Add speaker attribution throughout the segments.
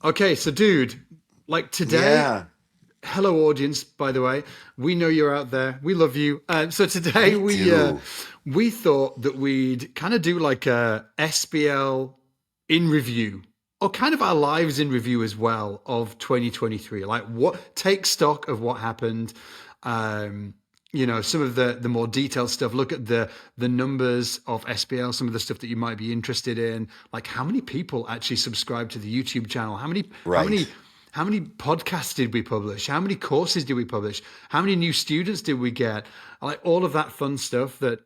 Speaker 1: Okay, so dude, like today,
Speaker 2: Yeah,
Speaker 1: hello audience, by the way. We know you're out there. We love you. So today
Speaker 2: we
Speaker 1: we
Speaker 2: do.
Speaker 1: we thought that we'd kind of do like a SBL in review or kind of our lives in review as well of 2023. Like what take stock of what happened. Um, some of the more detailed stuff. Look at the numbers of SBL, some of the stuff that you might be interested in, like how many people actually subscribe to the YouTube channel, how
Speaker 2: Right.
Speaker 1: many how many podcasts did we publish? How many courses did we publish? How many new students did we get? Like all of that fun stuff that,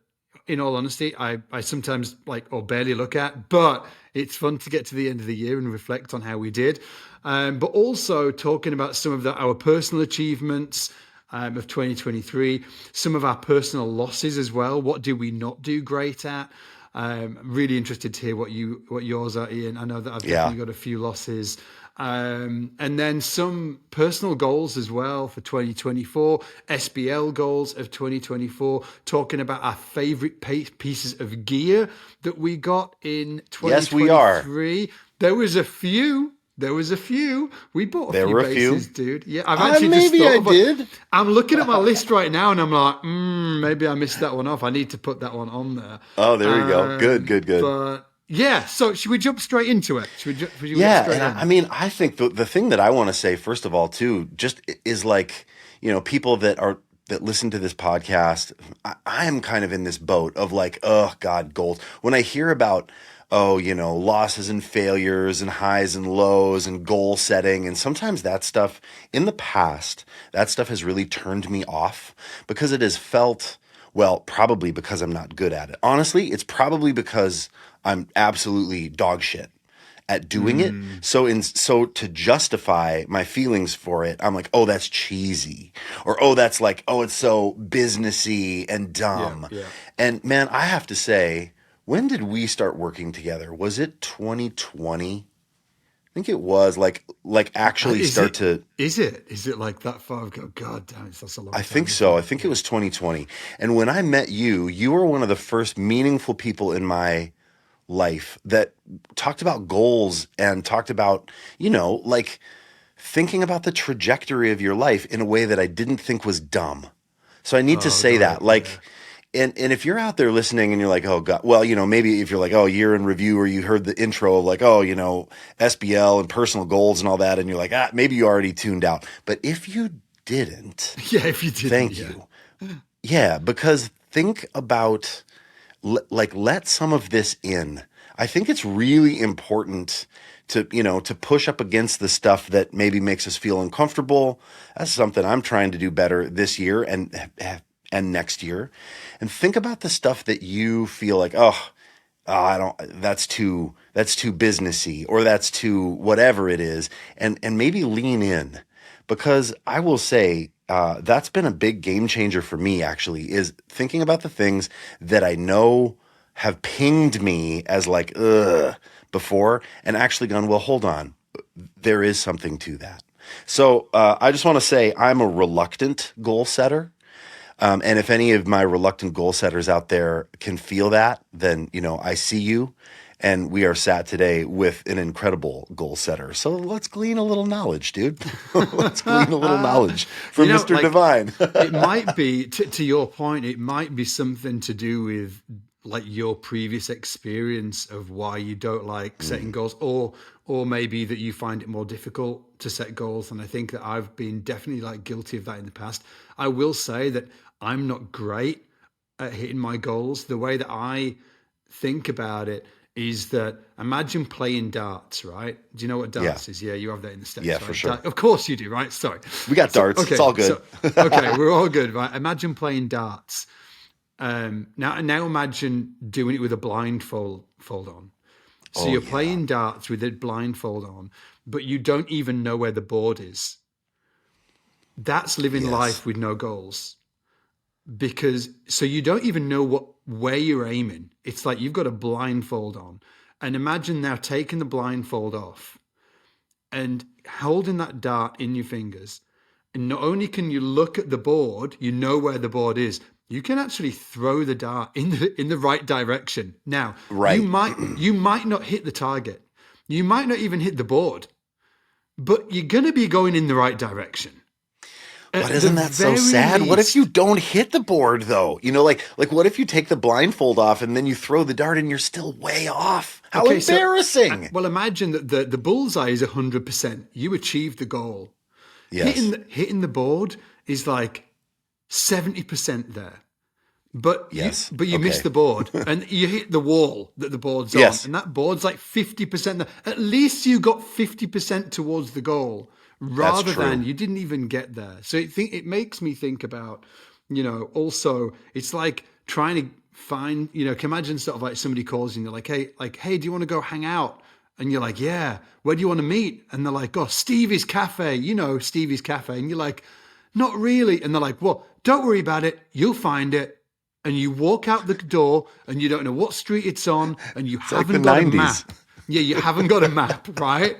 Speaker 1: in all honesty, I sometimes like or barely look at, but it's fun to get to the end of the year and reflect on how we did. But also talking about some of our personal achievements of 2023, some of our personal losses as well. What did we not do great at? I'm really interested to hear what yours are, Ian. I know that I've
Speaker 2: Yeah.
Speaker 1: definitely got a few losses. And then some personal goals as well for 2024, SBL goals of 2024, talking about our favorite pieces of gear that we got in
Speaker 2: Yes, we are.
Speaker 1: 2023. There was a few. There was a few. We bought a
Speaker 2: There
Speaker 1: few
Speaker 2: were a
Speaker 1: bases,
Speaker 2: few.
Speaker 1: dude. Yeah, I've actually just
Speaker 2: Maybe
Speaker 1: thought
Speaker 2: I
Speaker 1: of it.
Speaker 2: did.
Speaker 1: I'm looking at my list right now and I'm like, maybe I missed that one off. I need to put that one on there.
Speaker 2: Oh, there we go. Good, good, good.
Speaker 1: But yeah, so should we jump straight into it? Should we get
Speaker 2: Yeah,
Speaker 1: straight
Speaker 2: and I
Speaker 1: in?
Speaker 2: mean, I think the thing that I want to say first of all too, just is like, people that listen to this podcast. I am kind of in this boat of like, oh God, goals. When I hear about, oh, losses and failures and highs and lows and goal setting, and sometimes that stuff in the past, that stuff has really turned me off because it has felt. Well, probably because I'm not good at it. Honestly, it's probably because I'm absolutely dog shit at doing it.
Speaker 1: Mm,
Speaker 2: So to justify my feelings for it, I'm like, oh, that's cheesy, or oh, that's like, oh, it's so businessy and
Speaker 1: yeah,
Speaker 2: dumb.
Speaker 1: yeah.
Speaker 2: And man, I have to say, when did we start working together? Was it 2020? I think it was like actually
Speaker 1: Is
Speaker 2: start
Speaker 1: it?
Speaker 2: to.
Speaker 1: Is it like that far ago? God damn, that's a long
Speaker 2: I think
Speaker 1: time
Speaker 2: so.
Speaker 1: ago.
Speaker 2: I think it
Speaker 1: Yeah.
Speaker 2: was 2020. And when I met you, you were one of the first meaningful people in my life that talked about goals and talked about, like thinking about the trajectory of your life in a way that I didn't think was dumb. So I need to
Speaker 1: Oh,
Speaker 2: say
Speaker 1: got it.
Speaker 2: that.
Speaker 1: Yeah.
Speaker 2: Like, and if you're out there listening and you're like, oh God, well, maybe if you're like, oh, year in review, or you heard the intro of like, oh, SBL and personal goals and all that, and you're like, maybe you already tuned out. But if you didn't,
Speaker 1: Yeah, if you didn't,
Speaker 2: thank
Speaker 1: yeah.
Speaker 2: you. Yeah, because think about like let some of this in. I think it's really important to push up against the stuff that maybe makes us feel uncomfortable. That's something I'm trying to do better this year and next year. And think about the stuff that you feel like, I don't that's too businessy, or that's too whatever it is, and maybe lean in, because I will say that's been a big game changer for me, actually, is thinking about the things that I know have pinged me as like ugh before, and actually gone, well, hold on, there is something to that. So I just want to say I'm a reluctant goal setter. And if any of my reluctant goal setters out there can feel that, then, I see you. And we are sat today with an incredible goal setter. So let's glean a little knowledge, dude. Let's glean a little knowledge from Mr.
Speaker 1: Like
Speaker 2: Divine.
Speaker 1: it might be to your point. It might be something to do with like your previous experience of why you don't like setting
Speaker 2: Mm,
Speaker 1: goals, or maybe that you find it more difficult to set goals. And I think that I've been definitely like guilty of that in the past. I will say that I'm not great at hitting my goals. The way that I think about it is that imagine playing darts, right? Do you know what
Speaker 2: yeah.
Speaker 1: darts is? Yeah, you have that in the
Speaker 2: Yeah,
Speaker 1: States,
Speaker 2: for
Speaker 1: right?
Speaker 2: sure.
Speaker 1: Of course you do, right? Sorry.
Speaker 2: We got
Speaker 1: So,
Speaker 2: darts. It's
Speaker 1: okay.
Speaker 2: all good.
Speaker 1: So, okay, we're all good, right? Imagine playing darts. Now imagine doing it with a blindfold on. So
Speaker 2: Oh,
Speaker 1: you're
Speaker 2: yeah.
Speaker 1: playing darts with a blindfold on, but you don't even know where the board is. That's living
Speaker 2: Yes.
Speaker 1: life with no goals, because so you don't even know where you're aiming. It's like you've got a blindfold on, and imagine now taking the blindfold off and holding that dart in your fingers. And not only can you look at the board, you know where the board is, you can actually throw the dart in the right direction. Now, you
Speaker 2: Right.
Speaker 1: might you might not hit the target. You might not even hit the board, but you're going to be going in the right direction.
Speaker 2: But isn't that so sad? What if you don't hit the board though? Like what if you take the blindfold off and then you throw the dart and you're still way off? How embarrassing.
Speaker 1: So, well, imagine that the bullseye is 100%. You achieved the goal.
Speaker 2: Yes.
Speaker 1: Hitting the board is like 70% there. But you miss the board and you hit the wall that the board's on, and that board's like 50% there. At least you got 50% towards the goal rather than you didn't even get there. So it makes me think about, also it's like trying to find, can imagine sort of like somebody calls you and they're like, hey, do you want to go hang out? And you're like, yeah, where do you want to meet? And they're like, oh, Stevie's Cafe, Stevie's Cafe. And you're like, not really. And they're like, well, don't worry about it. You'll find it. And you walk out the door and you don't know what street it's on and you haven't got 90s. A map. Yeah, you haven't got a map, right?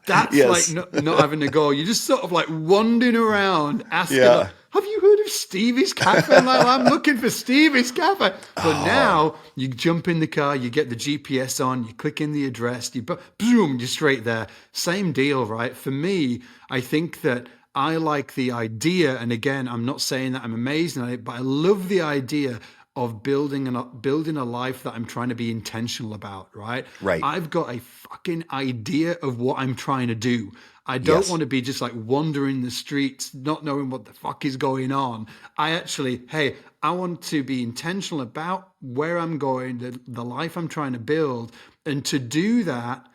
Speaker 1: That's like not having a goal. You're just sort of like wandering around asking, like, have you heard of Stevie's Cafe? And like, I'm looking for Stevie's Cafe. But now you jump in the car, you get the GPS on, you click in the address, boom, you're straight there. Same deal, right? For me, I think that I like the idea, and again, I'm not saying that I'm amazing at it, but I love the idea of building a life that I'm trying to be intentional about, right?
Speaker 2: Right.
Speaker 1: I've got a fucking idea of what I'm trying to do. I don't want to be just like wandering the streets, not knowing what the fuck is going on. I want to be intentional about where I'm going, the life I'm trying to build. And to do that,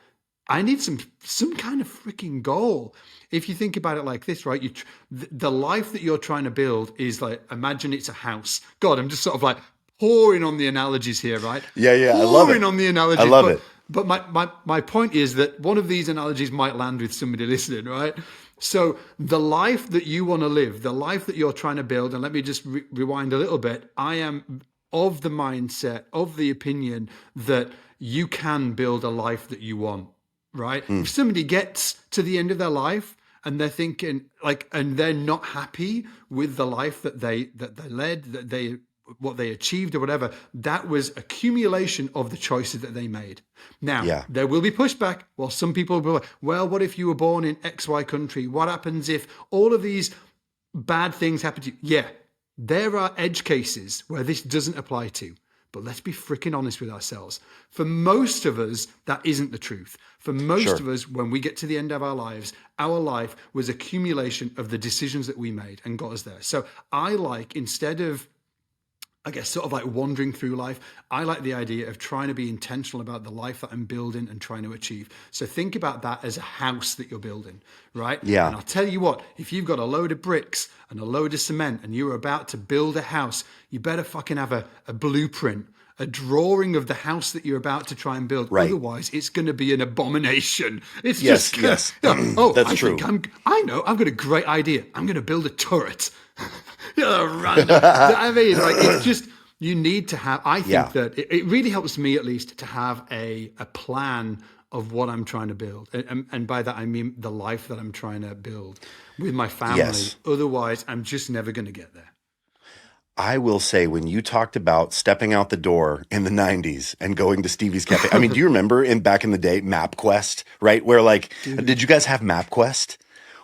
Speaker 1: I need some kind of freaking goal. If you think about it like this, right? The life that you're trying to build is like, imagine it's a house. God, I'm just sort of like pouring on the analogies here, right?
Speaker 2: Yeah, I love it.
Speaker 1: Pouring on the analogies.
Speaker 2: I love it.
Speaker 1: But my point is that one of these analogies might land with somebody listening, right? So the life that you want to live, the life that you're trying to build, and let me just rewind a little bit. I am of the mindset, of the opinion that you can build a life that you want. Right? If somebody gets to the end of their life and they're thinking and they're not happy with the life that they led, what they achieved or whatever, that was accumulation of the choices that they made. Now, there will be pushback. Well, some people will be like, well, what if you were born in XY country? What happens if all of these bad things happen to you? Yeah, there are edge cases where this doesn't apply to. But let's be freaking honest with ourselves. For most of us, that isn't the truth. For most of us, when we get to the end of our lives, our life was accumulation of the decisions that we made and got us there. So instead of, I guess, sort of like wandering through life, I like the idea of trying to be intentional about the life that I'm building and trying to achieve. So think about that as a house that you're building, right?
Speaker 2: Yeah.
Speaker 1: And I'll tell you what, if you've got a load of bricks and a load of cement and you're about to build a house, you better fucking have a blueprint, a drawing of the house that you're about to try and build.
Speaker 2: Right.
Speaker 1: Otherwise, it's going to be an abomination. It's
Speaker 2: yes.
Speaker 1: That's true. I've got a great idea. I'm going to build a turret. Random. I mean, it's just, you need to have, I think that it really helps me at least to have a plan of what I'm trying to build. And by that, I mean the life that I'm trying to build with my family.
Speaker 2: Yes.
Speaker 1: Otherwise, I'm just never going to get there.
Speaker 2: I will say, when you talked about stepping out the door in the 90s and going to Stevie's Cafe, I mean, do you remember back in the day, MapQuest, right? Where did you guys have MapQuest?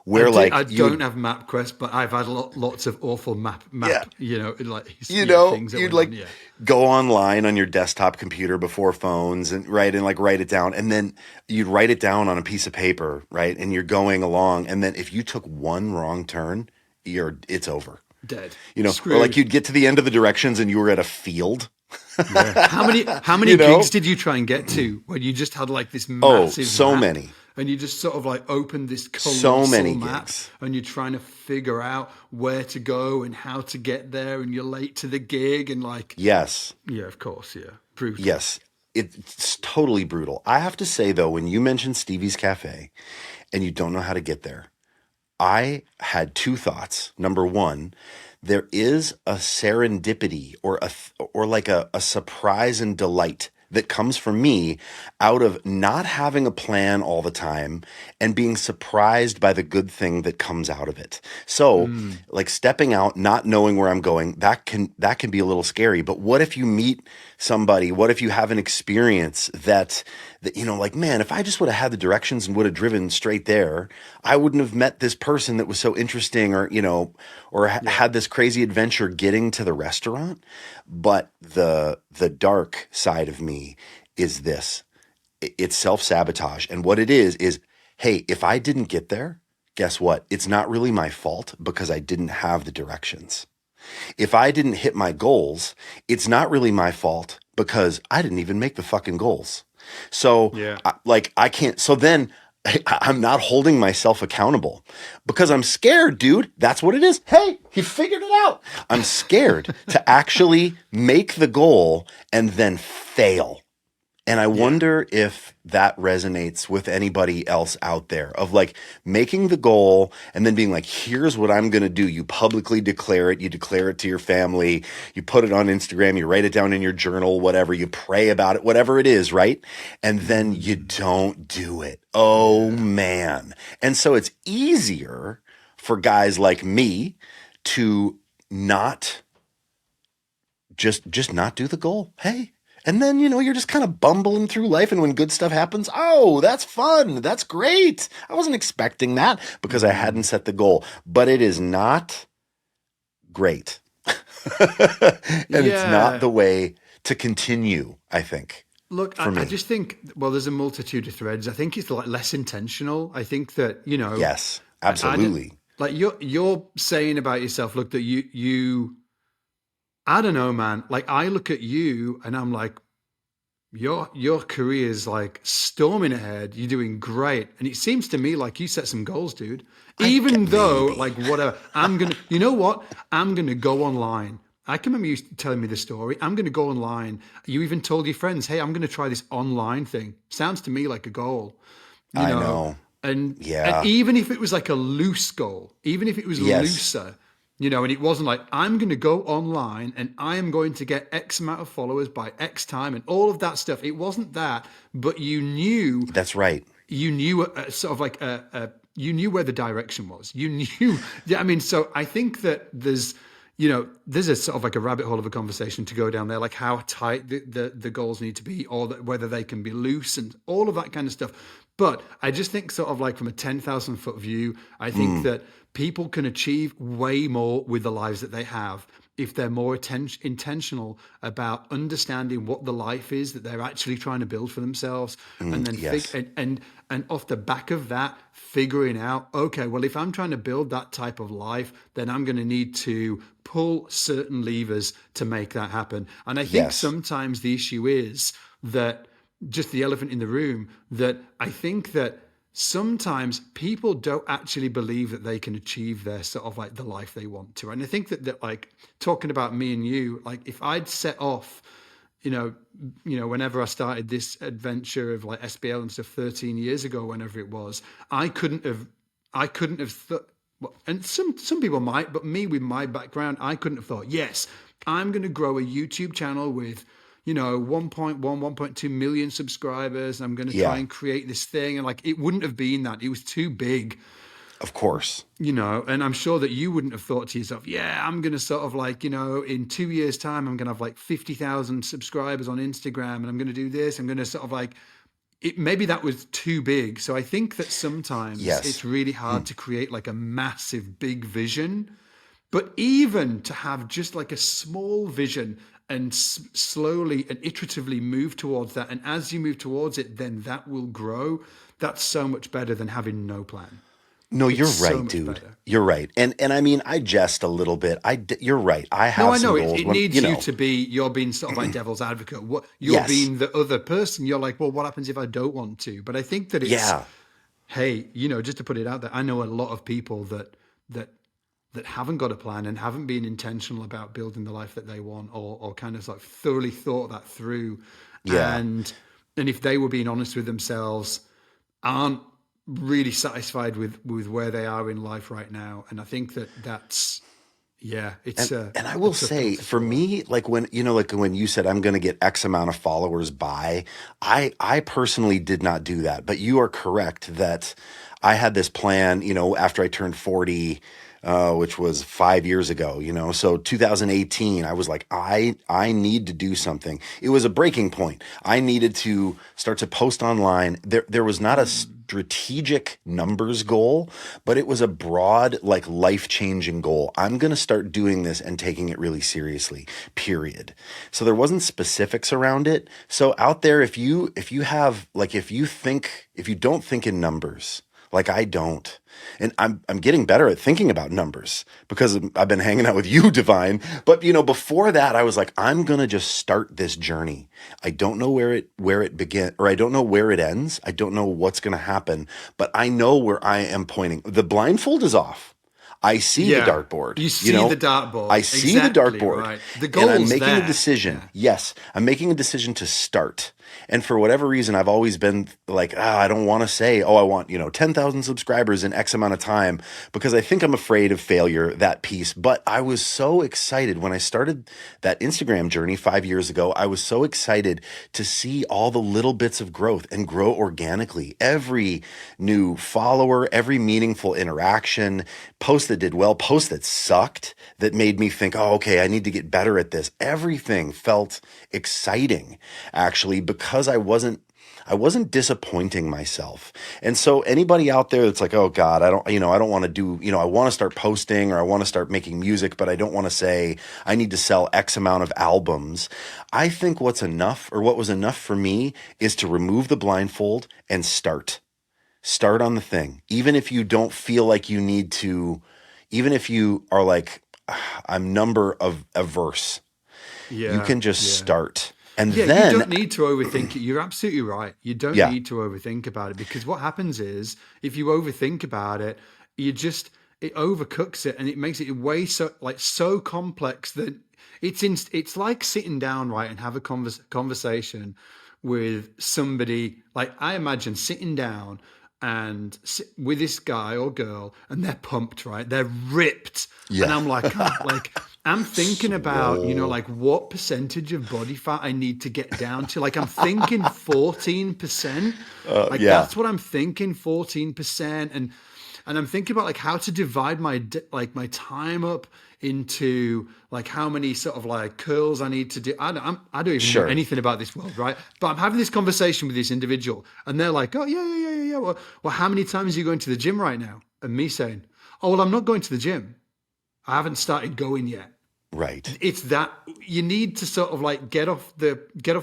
Speaker 2: Where
Speaker 1: I don't have MapQuest, but I've had lots of awful map, things
Speaker 2: you'd go online on your desktop computer before phones and write it down. And then you'd write it down on a piece of paper, right? And you're going along. And then if you took one wrong turn, it's over.
Speaker 1: Dead.
Speaker 2: Or you'd get to the end of the directions and you were at a field.
Speaker 1: Yeah. How many gigs did you try and get to when you just had this massive
Speaker 2: so
Speaker 1: map,
Speaker 2: many.
Speaker 1: And you just sort of opened this
Speaker 2: so many
Speaker 1: map
Speaker 2: gigs.
Speaker 1: And you're trying to figure out where to go and how to get there, and you're late to the gig and
Speaker 2: Yes.
Speaker 1: Yeah, of course, yeah. Brutal.
Speaker 2: Yes. It's totally brutal. I have to say though, when you mentioned Stevie's Cafe and you don't know how to get there, I had two thoughts. Number one, there is a serendipity or a surprise and delight that comes for me out of not having a plan all the time and being surprised by the good thing that comes out of it. So stepping out, not knowing where I'm going, that can be a little scary. But what if you meet somebody? What if you have an experience that that, like, man, if I just would have had the directions and would have driven straight there, I wouldn't have met this person that was so interesting, or, or had this crazy adventure getting to the restaurant. But the dark side of me is this. It's self-sabotage. And what it is, hey, if I didn't get there, guess what? It's not really my fault because I didn't have the directions. If I didn't hit my goals, it's not really my fault because I didn't even make the fucking goals. So I can't. So then I'm not holding myself accountable because I'm scared, dude. That's what it is. Hey, he figured it out. I'm scared to actually make the goal and then fail. And I wonder if that resonates with anybody else out there, of like making the goal and then being like, here's what I'm going to do. You publicly declare it. You declare it to your family. You put it on Instagram. You write it down in your journal, whatever. You pray about it, whatever it is, right? And then you don't do it. Oh, man. And so it's easier for guys like me to not just not do the goal. Hey. And then, you're just kind of bumbling through life. And when good stuff happens, oh, that's fun. That's great. I wasn't expecting that because I hadn't set the goal. But it is not great. And it's not the way to continue, I think.
Speaker 1: Look, I just think, there's a multitude of threads. I think it's like less intentional. I think that,
Speaker 2: Yes, absolutely.
Speaker 1: Like you're saying about yourself, look, that you I don't know, man. Like I look at you and I'm like, your career is like storming ahead. You're doing great. And it seems to me like you set some goals, dude. Even though like whatever, you know what? I'm going to go online. I can remember you telling me the story. I'm going to go online. You even told your friends, hey, I'm going to try this online thing. Sounds to me like a goal. I know. And even if it was like a loose goal, even if it was looser, and it wasn't like, I'm going to go online and I am going to get X amount of followers by X time and all of that stuff. It wasn't that, but you knew.
Speaker 2: That's right.
Speaker 1: You knew sort of like you knew where the direction was. You knew. Yeah, I mean, so I think that there's a sort of like a rabbit hole of a conversation to go down there, like how tight the goals need to be, or whether they can be loose and all of that kind of stuff. But I just think sort of like from a 10,000 foot view, I think that people can achieve way more with the lives that they have if they're more intentional about understanding what the life is that they're actually trying to build for themselves, and then and off the back of that, figuring out, okay, well, if I'm trying to build that type of life, then I'm going to need to pull certain levers to make that happen. And I think sometimes the issue is that just the elephant in the room, that I think that sometimes people don't actually believe that they can achieve their sort of like the life they want to. And I think that like talking about me and you, like if I'd set off, whenever I started this adventure of like SBL and stuff 13 years ago, whenever it was, I couldn't have thought, and some people might, but me with my background, I couldn't have thought, yes, I'm going to grow a YouTube channel with 1.2 million subscribers. I'm going to try and create this thing. And like, it wouldn't have been that. It was too big.
Speaker 2: Of course.
Speaker 1: And I'm sure that you wouldn't have thought to yourself, I'm going to sort of like, in 2 years time, I'm going to have like 50,000 subscribers on Instagram and I'm going to do this. I'm going to sort of like, maybe that was too big. So I think that sometimes it's really hard to create like a massive, big vision, but even to have just like a small vision and slowly and iteratively move towards that. And as you move towards it, then that will grow. That's so much better than having no plan.
Speaker 2: No, you're right, dude. Better. You're right. And I mean, I jest a little bit. You're right. I have
Speaker 1: I know.
Speaker 2: Some goals
Speaker 1: it needs you to be, you're being sort of like devil's advocate. You're being the other person. You're like, well, what happens if I don't want to? But I think that it's, hey, just to put it out there, I know a lot of people that haven't got a plan and haven't been intentional about building the life that they want, or kind of like thoroughly thought that through. Yeah. And if they were being honest with themselves, aren't really satisfied with where they are in life right now. And I think that's, it's
Speaker 2: and I will say for me, like when you said, I'm going to get X amount of followers by, I personally did not do that, but you are correct that I had this plan, after I turned 40, which was 5 years ago, So 2018, I was like, I need to do something. It was a breaking point. I needed to start to post online. There was not a strategic numbers goal, but it was a broad, like life-changing goal. I'm going to start doing this and taking it really seriously, period. So there wasn't specifics around it. So out there, if you don't think in numbers, like I don't. And I'm getting better at thinking about numbers because I've been hanging out with you, Divine. But before that, I was like, I'm gonna just start this journey. I don't know where it began, or I don't know where it ends. I don't know what's gonna happen, but I know where I am pointing. The blindfold is off. I see the dartboard.
Speaker 1: You see the dartboard.
Speaker 2: I see the dartboard.
Speaker 1: Right. The goal's
Speaker 2: and I'm making
Speaker 1: there.
Speaker 2: a decision. Yeah. Yes, I'm making a decision to start. And for whatever reason, I've always been like, I don't want to say, I want, 10,000 subscribers in X amount of time, because I think I'm afraid of failure, that piece. But I was so excited when I started that Instagram journey 5 years ago. I was so excited to see all the little bits of growth and grow organically. Every new follower, every meaningful interaction, post that did well, post that sucked, that made me think, okay, I need to get better at this. Everything felt exciting, actually, because I wasn't disappointing myself. And so anybody out there that's like, oh God, I don't want to do, I want to start posting, or I want to start making music, but I don't want to say I need to sell X amount of albums. I think what was enough for me is to remove the blindfold and start on the thing. Even if you don't feel like you need to, even if you are like, I'm number of averse, you can just start. And then
Speaker 1: you don't need to overthink it. You're absolutely right. You don't need to overthink about it, because what happens is, if you overthink about it, it overcooks it, and it makes it way so complex that it's like sitting down, right, and have a conversation with somebody. Like, I imagine sitting down and with this guy or girl, and they're pumped, right? They're ripped. Yeah. And I'm like, I'm thinking about, like what percentage of body fat I need to get down to. Like, I'm thinking 14%. That's what I'm thinking, 14%. And I'm thinking about like how to divide my time up into like how many sort of like curls I need to do. I don't even know anything about this world, right? But I'm having this conversation with this individual, and they're like, oh yeah. Well, how many times are you going to the gym right now? And me saying, oh, well, I'm not going to the gym. I haven't started going yet.
Speaker 2: Right.
Speaker 1: It's that you need to sort of like get off the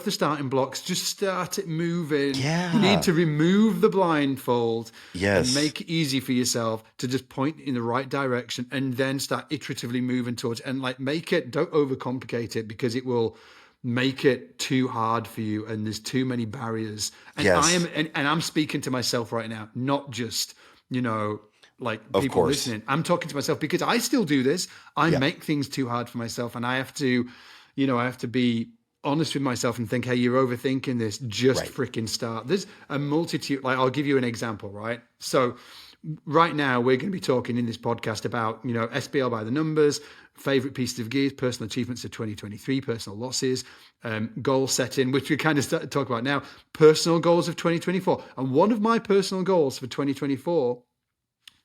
Speaker 1: starting blocks, just start it moving.
Speaker 2: Yeah.
Speaker 1: You need to remove the blindfold.
Speaker 2: Yes.
Speaker 1: And make it easy for yourself to just point in the right direction, and then start iteratively moving towards it. And like, don't overcomplicate it, because it will make it too hard for you, and there's too many barriers. And I'm speaking to myself right now, not just, like people listening. I'm talking to myself, because I still do this. I make things too hard for myself, and I have to be honest with myself and think, hey, you're overthinking this. Just freaking start. There's a multitude. Like, I'll give you an example, right? So right now we're going to be talking in this podcast about, SBL by the numbers, favorite pieces of gear, personal achievements of 2023, personal losses, goal setting, which we kind of start to talk about now, personal goals of 2024. And one of my personal goals for 2024,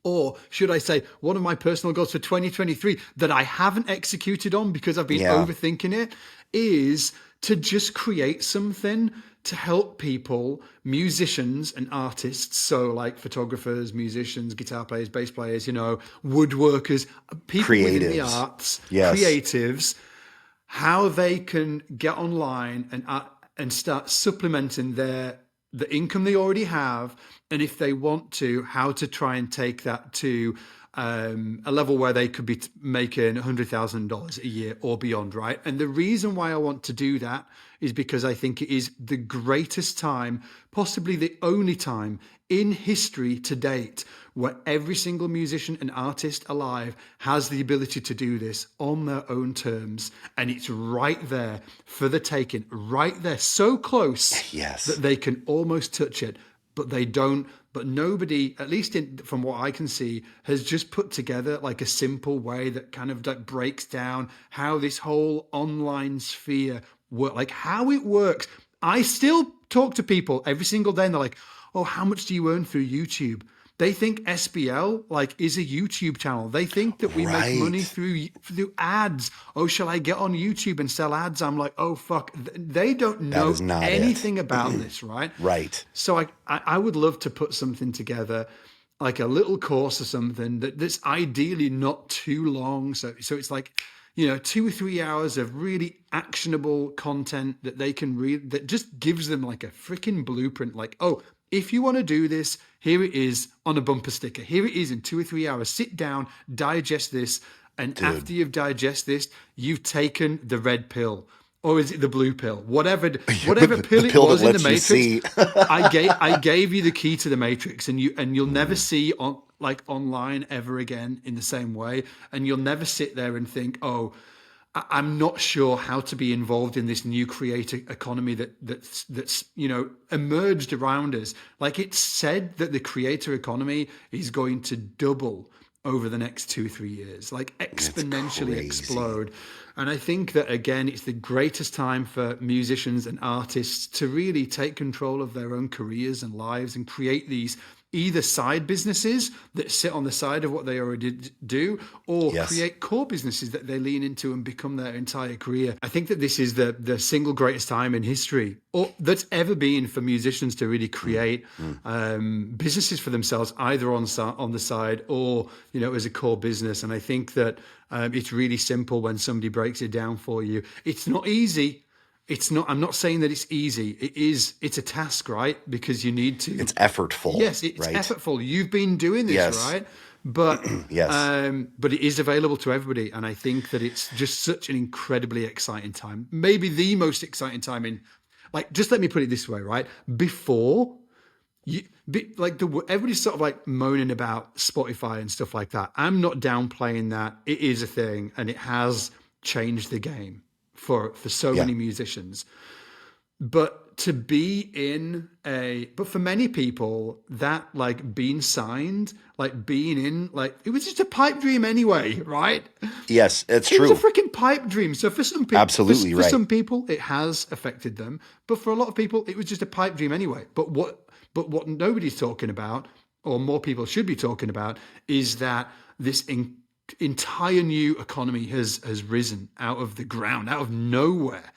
Speaker 1: or should I say, one of my personal goals for 2023 that I haven't executed on because I've been overthinking it, is to just create something to help people, musicians and artists. So like photographers, musicians, guitar players, bass players, woodworkers, people within the arts, creatives, how they can get online and start supplementing the income they already have, and if they want to, how to try and take that to a level where they could be making $100,000 a year or beyond, right? And the reason why I want to do that is because I think it is the greatest time, possibly the only time in history to date, where every single musician and artist alive has the ability to do this on their own terms. And it's right there for the taking, right there, so close that they can almost touch it, but they don't. But nobody, at least from what I can see, has just put together like a simple way that kind of like breaks down how this whole online sphere works, like how it works. I still talk to people every single day, and they're like, oh, how much do you earn through YouTube? They think SBL like is a YouTube channel. They think that we make money through ads. Oh, shall I get on YouTube and sell ads? I'm like, oh fuck. They don't know anything about this, right?
Speaker 2: Right.
Speaker 1: So I would love to put something together, like a little course or something that's ideally not too long. So it's like, 2 or 3 hours of really actionable content that they can read, that just gives them like a freaking blueprint. Like, oh, if you want to do this, here it is on a bumper sticker. Here it is in 2 or 3 hours. Sit down, digest this. And after you've digested this, you've taken the red pill. Or is it the blue pill? Whatever pill it was in the Matrix. I gave you the key to the Matrix, and you'll never see online ever again in the same way. And you'll never sit there and think, oh, I'm not sure how to be involved in this new creator economy that's emerged around us. Like, it's said that the creator economy is going to double over the next 2-3 years, like exponentially explode. And I think that, again, it's the greatest time for musicians and artists to really take control of their own careers and lives and create these either side businesses that sit on the side of what they already do, or create core businesses that they lean into and become their entire career. I think that this is the single greatest time in history, or that's ever been, for musicians to really create businesses for themselves, either on the side or, as a core business. And I think that it's really simple when somebody breaks it down for you. It's not easy. It's not. I'm not saying that it's easy. It's a task, right? Because you need to.
Speaker 2: It's effortful.
Speaker 1: Yes, it's effortful. You've been doing this, right? But but it is available to everybody, and I think that it's just such an incredibly exciting time. Maybe the most exciting time in, just let me put it this way, right? Before everybody's sort of like moaning about Spotify and stuff like that. I'm not downplaying that. It is a thing, and it has changed the game for so many musicians. But to be but for many people, that being signed, being in, it was just a pipe dream anyway, right?
Speaker 2: Yes, it's true.
Speaker 1: It was a freaking pipe dream. So for some people,
Speaker 2: absolutely
Speaker 1: for some people, it has affected them. But for a lot of people, it was just a pipe dream anyway. But what nobody's talking about, or more people should be talking about, is that this entire new economy has risen out of the ground, out of nowhere.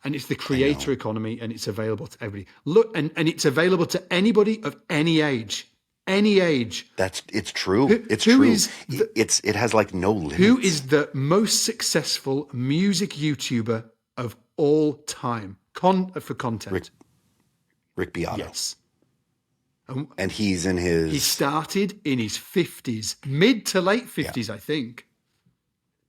Speaker 1: And it's the creator economy, and it's available to everybody. Look, and it's available to anybody of any age. Any age.
Speaker 2: It's true. It's true. It has no limits.
Speaker 1: Who is the most successful music YouTuber of all time for content?
Speaker 2: Rick Beato.
Speaker 1: Yes.
Speaker 2: And he's in his...
Speaker 1: He started in his 50s, mid to late 50s, I think.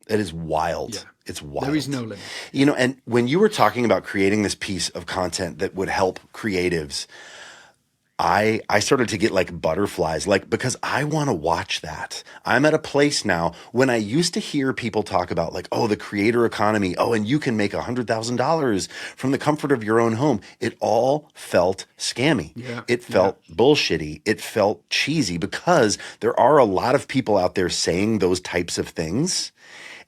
Speaker 2: It is wild.
Speaker 1: Yeah.
Speaker 2: It's wild.
Speaker 1: There is no limit.
Speaker 2: And when you were talking about creating this piece of content that would help creatives, I started to get butterflies, because I want to watch that. I'm at a place now when I used to hear people talk about the creator economy. Oh, and you can make $100,000 from the comfort of your own home. It all felt scammy. Yeah. It felt bullshitty. It felt cheesy, because there are a lot of people out there saying those types of things.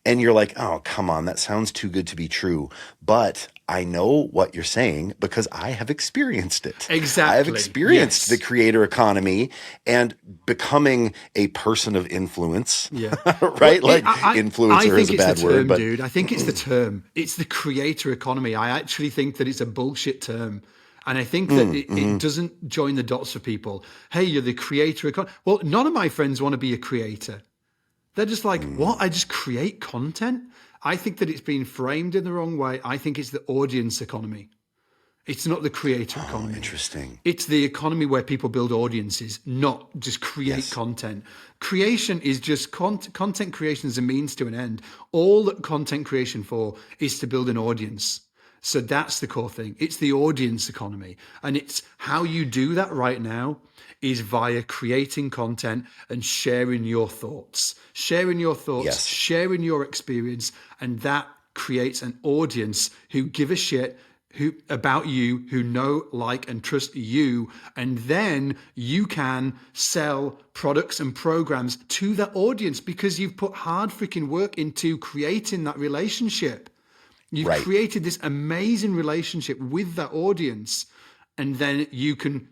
Speaker 2: And you're like, oh, come on, that sounds too good to be true. But I know what you're saying because I have experienced it.
Speaker 1: Exactly.
Speaker 2: I have experienced the creator economy and becoming a person of influence. Yeah. Right?
Speaker 1: Well,
Speaker 2: influencer is a bad word. But
Speaker 1: dude, I think it's the term. It's the creator economy. I actually think that it's a bullshit term. And I think that it doesn't join the dots for people. Hey, you're the creator economy. Well, none of my friends want to be a creator. They're just like, what? I just create content? I think that it's been framed in the wrong way. I think it's the audience economy. It's not the creator economy.
Speaker 2: Interesting.
Speaker 1: It's the economy where people build audiences, not just create content. Creation is just content creation is a means to an end. All that content creation for is to build an audience. So that's the core thing. It's the audience economy. And it's how you do that right now is via creating content and sharing your thoughts, sharing your experience. And that creates an audience who give a shit about you, who know, like, and trust you. And then you can sell products and programs to that audience because you've put hard freaking work into creating that relationship. You've created this amazing relationship with that audience. And then you can,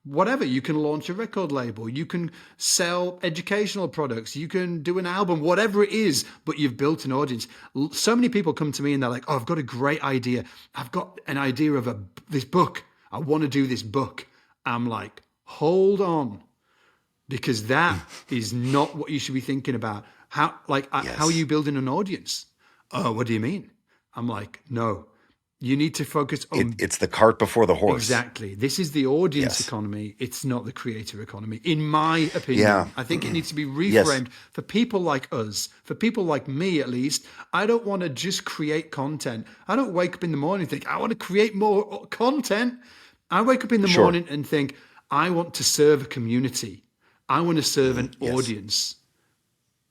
Speaker 1: whatever. You can launch a record label. You can sell educational products. You can do an album, whatever it is, but you've built an audience. So many people come to me and they're like, oh, I've got a great idea. I've got an idea of this book. I want to do this book. I'm like, hold on, because that is not what you should be thinking about. How are you building an audience? Oh, what do you mean? I'm like, no, you need to focus on...
Speaker 2: It's the cart before the horse.
Speaker 1: Exactly. This is the audience economy. It's not the creator economy, in my opinion.
Speaker 2: Yeah.
Speaker 1: I think it needs to be reframed for people like us, for people like me, at least. I don't want to just create content. I don't wake up in the morning and think, I want to create more content. I wake up in the morning and think, I want to serve a community. I want to serve an audience.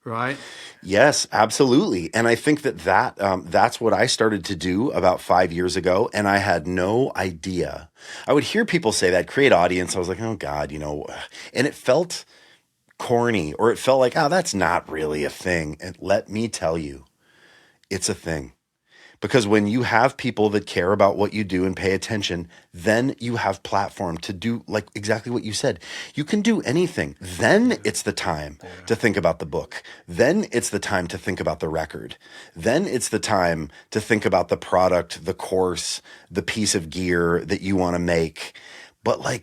Speaker 1: Right?
Speaker 2: Yes, absolutely. And I think that's what I started to do about 5 years ago. And I had no idea. I would hear people say that, create audience. I was like, oh God, and it felt corny, or it felt like, oh, that's not really a thing. And let me tell you, it's a thing. Because when you have people that care about what you do and pay attention, then you have platform to do like exactly what you said. You can do anything. Then it's the time to think about the book. Then it's the time to think about the record. Then it's the time to think about the product, the course, the piece of gear that you want to make. But I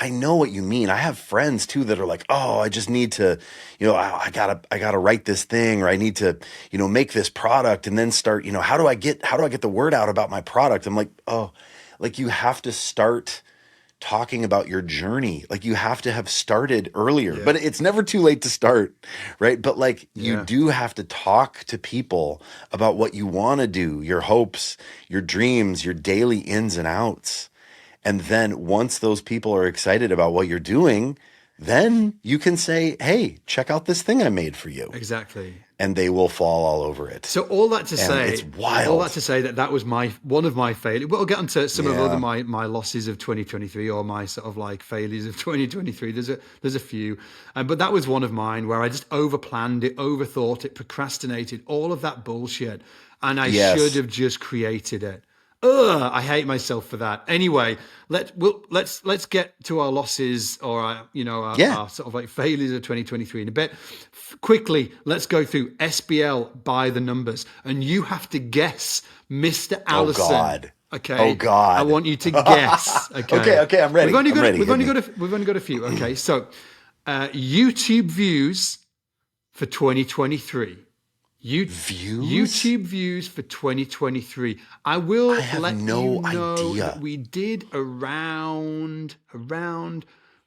Speaker 2: know what you mean. I have friends too that are like, oh, I just need to, I gotta write this thing, or I need to, make this product and then start, how do I get the word out about my product? I'm like, oh, you have to start talking about your journey. Like you have to have started earlier, but it's never too late to start. Right. But you do have to talk to people about what you want to do, your hopes, your dreams, your daily ins and outs. And then once those people are excited about what you're doing, then you can say, hey, check out this thing I made for you.
Speaker 1: Exactly.
Speaker 2: And they will fall all over it.
Speaker 1: So all that to say,
Speaker 2: it's wild.
Speaker 1: All that to say that was one of my failures. We'll get onto some of other my losses of 2023, or my sort of like failures of 2023. There's a few, but that was one of mine where I just overplanned it, overthought it, procrastinated, all of that bullshit, and I should have just created it. Ugh, I hate myself for that. Anyway, let's get to our losses, or our sort of like failures of 2023 in a bit. Quickly, let's go through SBL by the numbers, and you have to guess, Mr. Allison.
Speaker 2: Oh God.
Speaker 1: Okay.
Speaker 2: Oh God.
Speaker 1: I want you to guess. Okay.
Speaker 2: Okay. I'm ready.
Speaker 1: We've only got a few. Okay. So, YouTube views for 2023. YouTube views for 2023. I will let you know that we did around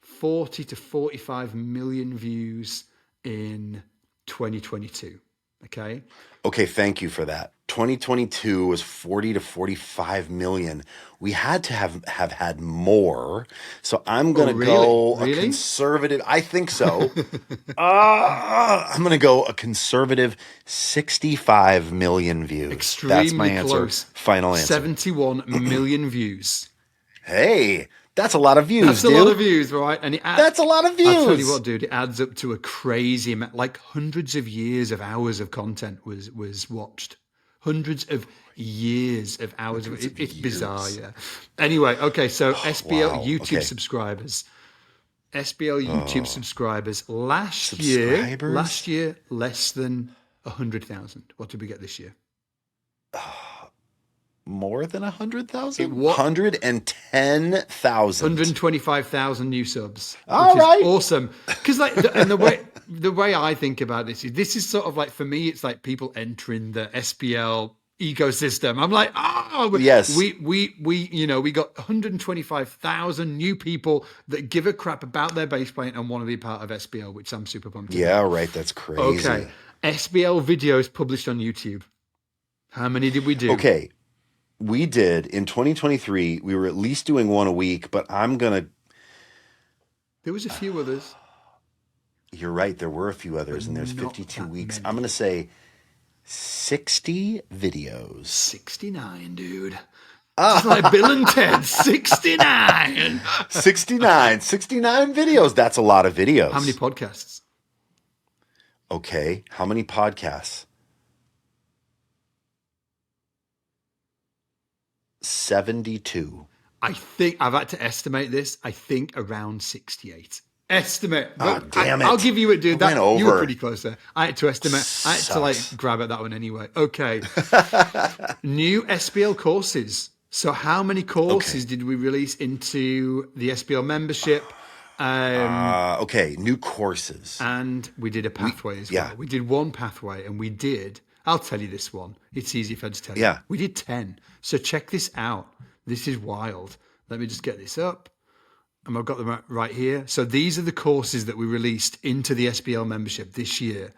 Speaker 1: 40 to 45 million views in 2022. Okay.
Speaker 2: Okay, thank you for that. 2022 was 40 to 45 million. We had to have had more. So I'm going to go a conservative. I think so. I'm going to go a conservative 65 million views.
Speaker 1: Extremely
Speaker 2: That's my answer.
Speaker 1: Close.
Speaker 2: Final answer.
Speaker 1: 71 million views.
Speaker 2: Hey, that's a lot of views,
Speaker 1: That's
Speaker 2: dude.
Speaker 1: a lot of views, right? And
Speaker 2: that's a lot of views.
Speaker 1: I'll tell you what, dude, it adds up to a crazy amount. Like hundreds of years of hours of content was watched. Hundreds of years of hours. It's bizarre, yeah. Anyway, okay, so SBL YouTube subscribers. SBL YouTube subscribers. Last year, less than 100,000. What did we get this year?
Speaker 2: More than 100,000? 110,000.
Speaker 1: 125,000 new subs.
Speaker 2: All
Speaker 1: which
Speaker 2: right.
Speaker 1: is awesome. Because the way I think about this is sort of like, for me, it's like people entering the SBL ecosystem. I'm like,
Speaker 2: yes.
Speaker 1: We got 125,000 new people that give a crap about their bass playing and want to be part of SBL, which I'm super pumped about.
Speaker 2: Yeah, right. That's crazy.
Speaker 1: Okay. SBL videos published on YouTube. How many did we do?
Speaker 2: Okay. We did in 2023. We were at least doing one a week, but there
Speaker 1: was a few others.
Speaker 2: You're right. There were a few others, and there's 52 weeks. I'm going to say 60 videos.
Speaker 1: 69, dude. Just like Bill and Ted, 69.
Speaker 2: 69 videos. That's a lot of videos.
Speaker 1: How many podcasts?
Speaker 2: Okay. How many podcasts? 72.
Speaker 1: I think I've had to estimate this. I think around 68. Estimate.
Speaker 2: Oh, damn it.
Speaker 1: I'll give you it, dude.
Speaker 2: I went over.
Speaker 1: You were pretty close there. I had to estimate. I had to like
Speaker 2: Sucks.
Speaker 1: grab at that one anyway. Okay. New SBL courses. So how many courses did we release into the SBL membership?
Speaker 2: Okay, new courses.
Speaker 1: And we did a pathway as well. We did one pathway and we did, I'll tell you this one. It's easy for me to tell you.
Speaker 2: Yeah.
Speaker 1: We did 10. So check this out. This is wild. Let me just get this up. And I've got them right here. So these are the courses that we released into the SBL membership this year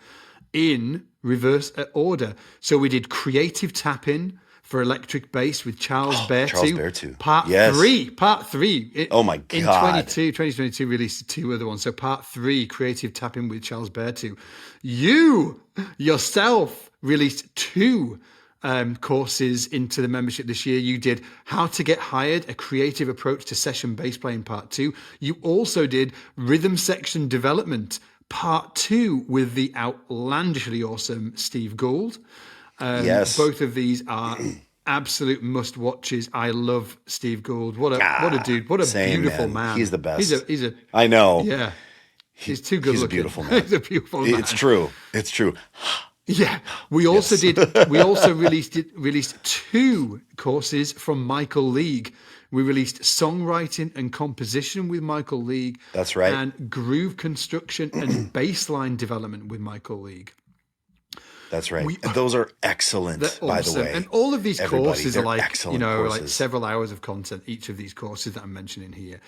Speaker 1: in reverse order. So we did creative tapping for electric bass with Charles Beartu.
Speaker 2: Charles Beartu.
Speaker 1: Part three.
Speaker 2: Oh my
Speaker 1: In
Speaker 2: God.
Speaker 1: 2022 released 2 other ones. So part 3, creative tapping with Charles Beartu. You yourself released 2 courses into the membership this year. You did How to Get Hired, a creative approach to session bass playing part 2. You also did Rhythm Section Development part 2 with the outlandishly awesome Steve Gould.
Speaker 2: Yes.
Speaker 1: Both of these are absolute must watches. I love Steve Gould. What a dude. What a
Speaker 2: same,
Speaker 1: beautiful man.
Speaker 2: He's the best.
Speaker 1: He's a
Speaker 2: I know.
Speaker 1: yeah. He's too good
Speaker 2: He's
Speaker 1: looking.
Speaker 2: a beautiful man.
Speaker 1: He's a beautiful man.
Speaker 2: It's true. It's true.
Speaker 1: Yeah, we also released 2 courses from Michael League. We released songwriting and composition with Michael League.
Speaker 2: That's right.
Speaker 1: And groove construction and bassline development with Michael League.
Speaker 2: That's right. And those are excellent, by the way.
Speaker 1: And all of these courses are like,
Speaker 2: courses.
Speaker 1: like several hours of content, each of these courses that I'm mentioning here.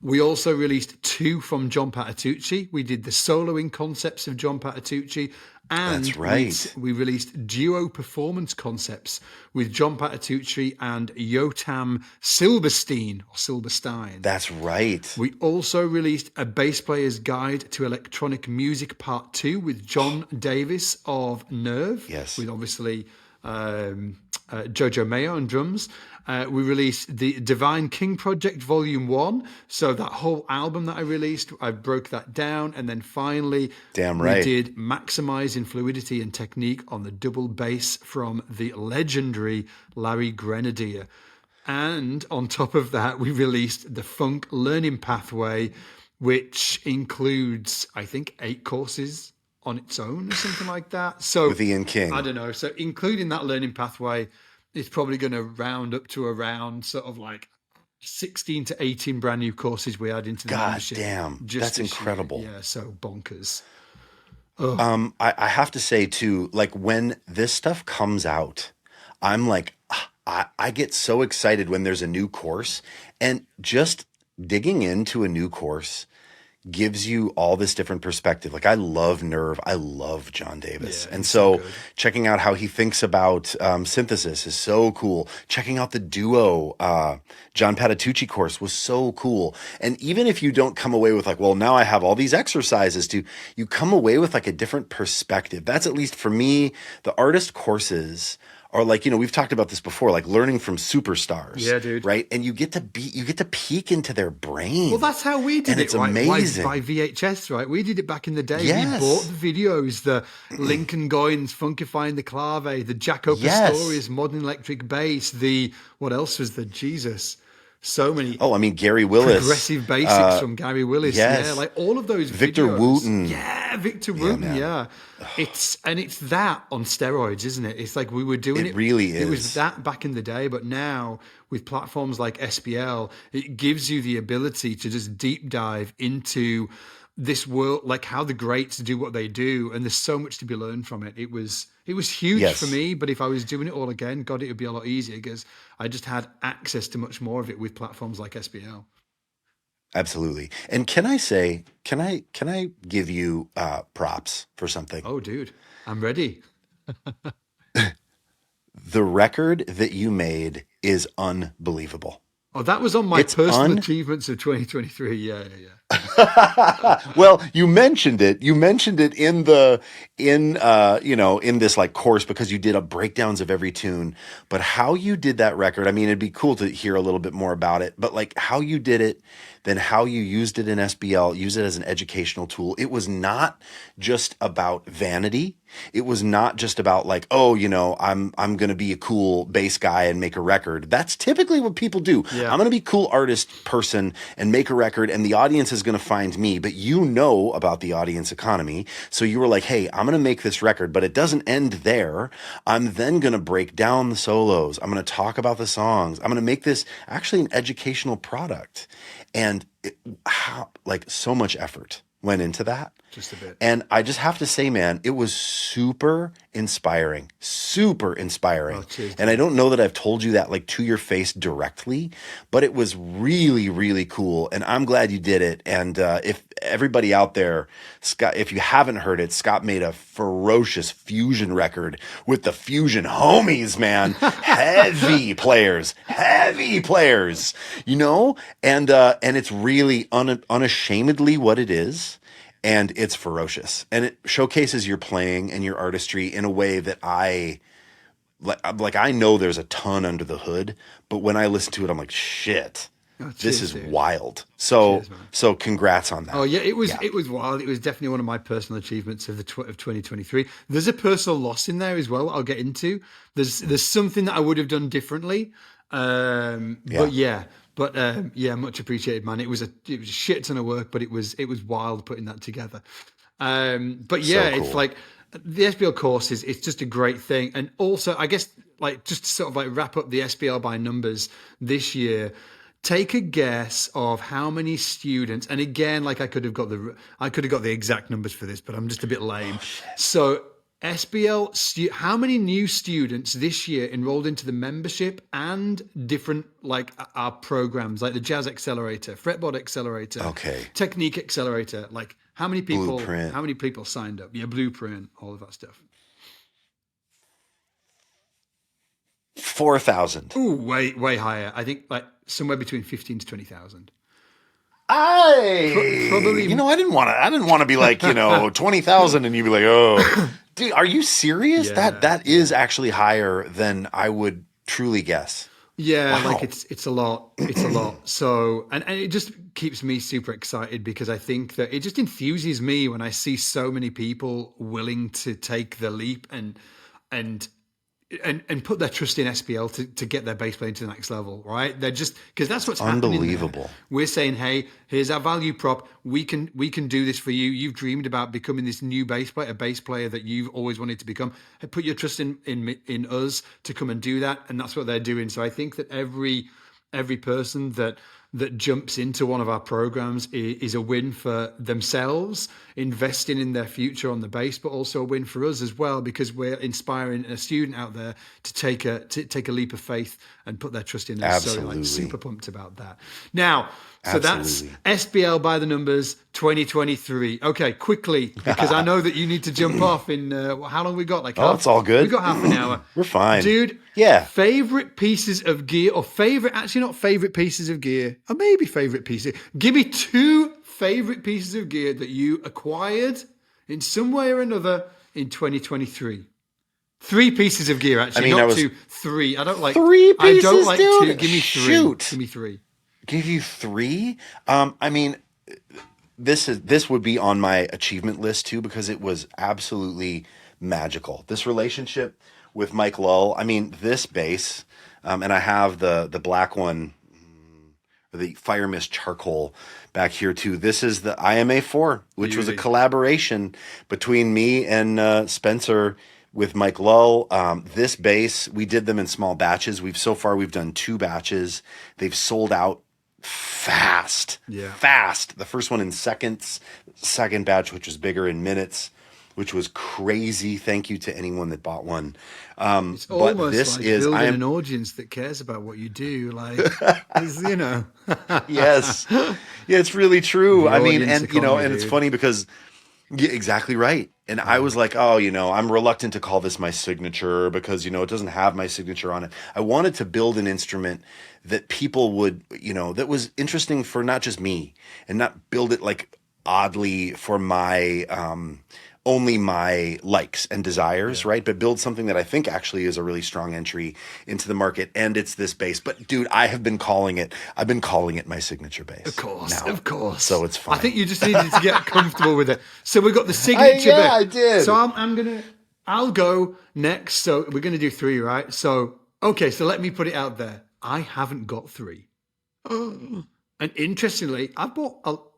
Speaker 1: We also released 2 from John Patitucci. We did the soloing concepts of John Patitucci. And
Speaker 2: That's right.
Speaker 1: we released duo performance concepts with John Patitucci and Yotam Silberstein.
Speaker 2: That's right.
Speaker 1: We also released a bass player's guide to electronic music part 2 with John Davis of Nerve.
Speaker 2: Yes.
Speaker 1: With obviously Jojo Mayo on drums. We released the Divine King Project Volume 1. So that whole album that I released, I broke that down. And then finally,
Speaker 2: Damn right.
Speaker 1: we did Maximizing Fluidity and Technique on the double bass from the legendary Larry Grenadier. And on top of that, we released the Funk Learning Pathway, which includes, I think, 8 courses on its own or something like that. So
Speaker 2: With Ian King.
Speaker 1: I don't know. So including that learning pathway, it's probably going to round up to around sort of like 16 to 18 brand new courses we add into the
Speaker 2: God
Speaker 1: membership.
Speaker 2: damn.
Speaker 1: Just
Speaker 2: That's
Speaker 1: this
Speaker 2: incredible.
Speaker 1: year. Yeah, so bonkers.
Speaker 2: I have to say too, like when this stuff comes out, I'm like, I get so excited when there's a new course, and just digging into a new course gives you all this different perspective. Like I love Nerve. I love John Davis.
Speaker 1: Yeah,
Speaker 2: and
Speaker 1: he's
Speaker 2: so
Speaker 1: so good.
Speaker 2: checking out how he thinks about synthesis is so cool. Checking out the duo John Patitucci course was so cool. And even if you don't come away with like, well, now I have all these exercises to, you come away with like a different perspective. That's at least for me, the artist courses are like, we've talked about this before, like learning from superstars.
Speaker 1: Yeah, dude.
Speaker 2: Right? And you get to peek into their brain.
Speaker 1: Well, that's how we did
Speaker 2: And
Speaker 1: it,
Speaker 2: it's
Speaker 1: right?
Speaker 2: amazing.
Speaker 1: By VHS, right? We did it back in the day.
Speaker 2: Yes.
Speaker 1: We bought the videos, the Lincoln Goins, Funkifying the Clave, the Jaco
Speaker 2: Yes.
Speaker 1: Pastorius, Modern Electric Bass, what else was the Jesus? So many.
Speaker 2: Oh, I mean, Gary Willis.
Speaker 1: Progressive Basics from Gary Willis.
Speaker 2: yes.
Speaker 1: Yeah, like all of those
Speaker 2: Victor
Speaker 1: videos.
Speaker 2: Wooten.
Speaker 1: Yeah, Victor Wooten,
Speaker 2: man.
Speaker 1: yeah. It's that on steroids, isn't it? It's like we were doing it.
Speaker 2: It really
Speaker 1: It was
Speaker 2: is.
Speaker 1: that back in the day, but now with platforms like SBL, it gives you the ability to just deep dive into this world, like how the greats do what they do, and there's so much to be learned from it. It was huge
Speaker 2: Yes.
Speaker 1: for me, but if I was doing it all again, God, it would be a lot easier because I just had access to much more of it with platforms like SBL.
Speaker 2: Absolutely. And can I give you props for something?
Speaker 1: Oh, dude, I'm ready.
Speaker 2: The record that you made is unbelievable.
Speaker 1: Oh, that was on my
Speaker 2: It's
Speaker 1: personal achievements of 2023. Yeah.
Speaker 2: Well, you mentioned it. You mentioned it in this like course because you did breakdowns of every tune. But how you did that record, I mean, it'd be cool to hear a little bit more about it. But like how you did it, then how you used it in SBL, use it as an educational tool. It was not just about vanity. It was not just about like, oh, I'm going to be a cool bass guy and make a record. That's typically what people do.
Speaker 1: Yeah.
Speaker 2: I'm going to be a cool artist person and make a record, and the audience is going to find me. But you know about the audience economy. So you were like, hey, I'm going to make this record, but it doesn't end there. I'm then going to break down the solos. I'm going to talk about the songs. I'm going to make this actually an educational product. And so much effort went into that.
Speaker 1: Just a bit.
Speaker 2: And I just have to say, man, it was super inspiring.
Speaker 1: Oh, cheers,
Speaker 2: and I don't know that I've told you that like to your face directly, but it was really, really cool. And I'm glad you did it. And if everybody out there, Scott, if you haven't heard it, Scott made a ferocious fusion record with the Fusion homies, man. Heavy players, and it's really unashamedly what it is. And it's ferocious, and it showcases your playing and your artistry in a way that I know there's a ton under the hood, but when I listen to it, I'm like, shit, this is wild. So congrats on that.
Speaker 1: Oh yeah, it was wild. It was definitely one of my personal achievements of 2023. There's a personal loss in there as well. I'll get into. There's something that I would have done differently. But much appreciated, man. It was a shit ton of work, but it was wild putting that together. It's like the SBL course it's just a great thing. And also, I guess, like, just to sort of like wrap up the SBL by numbers this year, take a guess of how many students, and again, like I could have got the exact numbers for this, but I'm just a bit lame. So SBL, how many new students this year enrolled into the membership and different like our programs, like the Jazz Accelerator, Fretboard Accelerator, Technique Accelerator? Like how many people?
Speaker 2: Blueprint.
Speaker 1: How many people signed up? Yeah, Blueprint, all of that stuff.
Speaker 2: 4,000.
Speaker 1: Ooh, way higher. I think like somewhere between 15 to 20,000.
Speaker 2: Probably. I didn't want to be like 20,000, and you'd be like, oh. Dude, are you serious?
Speaker 1: Yeah,
Speaker 2: that is actually higher than I would truly guess.
Speaker 1: Yeah,
Speaker 2: Wow.
Speaker 1: like it's a lot. It's a lot. So and it just keeps me super excited because I think that it just enthuses me when I see so many people willing to take the leap and put their trust in SBL to get their bass playing to the next level, right? They're just because that's what's
Speaker 2: unbelievable.
Speaker 1: Happening there. We're saying, hey, here's our value prop. We can do this for you. You've dreamed about becoming this new bass player, a bass player that you've always wanted to become. Put your trust in us to come and do that, and that's what they're doing. So I think that every person that jumps into one of our programs is a win for themselves, investing in their future on the bass, but also a win for us as well, because we're inspiring a student out there to take a leap of faith and put their trust in us.
Speaker 2: Absolutely.
Speaker 1: So super pumped about that. Now, so that's SBL by the numbers 2023. Okay, quickly, because I know that you need to jump off in, how long we got?
Speaker 2: It's all good.
Speaker 1: We got half an hour.
Speaker 2: We're fine.
Speaker 1: Dude,
Speaker 2: yeah.
Speaker 1: Favorite pieces of gear actually not favorite pieces of gear, or maybe favorite pieces. Give me 2 favorite pieces of gear that you acquired in some way or another in 2023. 3 pieces of gear, actually, not 2, 3. I don't like
Speaker 2: 3 pieces,
Speaker 1: I don't like
Speaker 2: dude.
Speaker 1: 2. Give me 3.
Speaker 2: Shoot.
Speaker 1: Give me 3.
Speaker 2: Give you 3? This would be on my achievement list too, because it was absolutely magical. This relationship with Mike Lull. This bass, and I have the black one, the Fire Mist charcoal back here too. This is the IMA4, which was a collaboration between me and Spencer with Mike Lull. This bass, we did them in small batches. We've done 2 batches. They've sold out fast. The first one in seconds, second batch, which was bigger, in minutes, which was crazy. Thank you to anyone that bought one.
Speaker 1: It's
Speaker 2: but
Speaker 1: almost
Speaker 2: this
Speaker 1: like
Speaker 2: is
Speaker 1: building an audience that cares about what you do. Like,
Speaker 2: Yes. Yeah, it's really true.
Speaker 1: The
Speaker 2: And it's funny because exactly right. And I was like, I'm reluctant to call this my signature because, it doesn't have my signature on it. I wanted to build an instrument that people would, that was interesting for not just me, and not build it like oddly for my only my likes and desires, right? But build something that I think actually is a really strong entry into the market. And it's this bass. But dude, I've been calling it my signature bass.
Speaker 1: Of course.
Speaker 2: So it's fine.
Speaker 1: I think you just needed to get comfortable with it. So we've got the signature bass.
Speaker 2: I did.
Speaker 1: So I'll go next. So we're going to do 3, right? So, okay. So let me put it out there. I haven't got 3. And interestingly, I've bought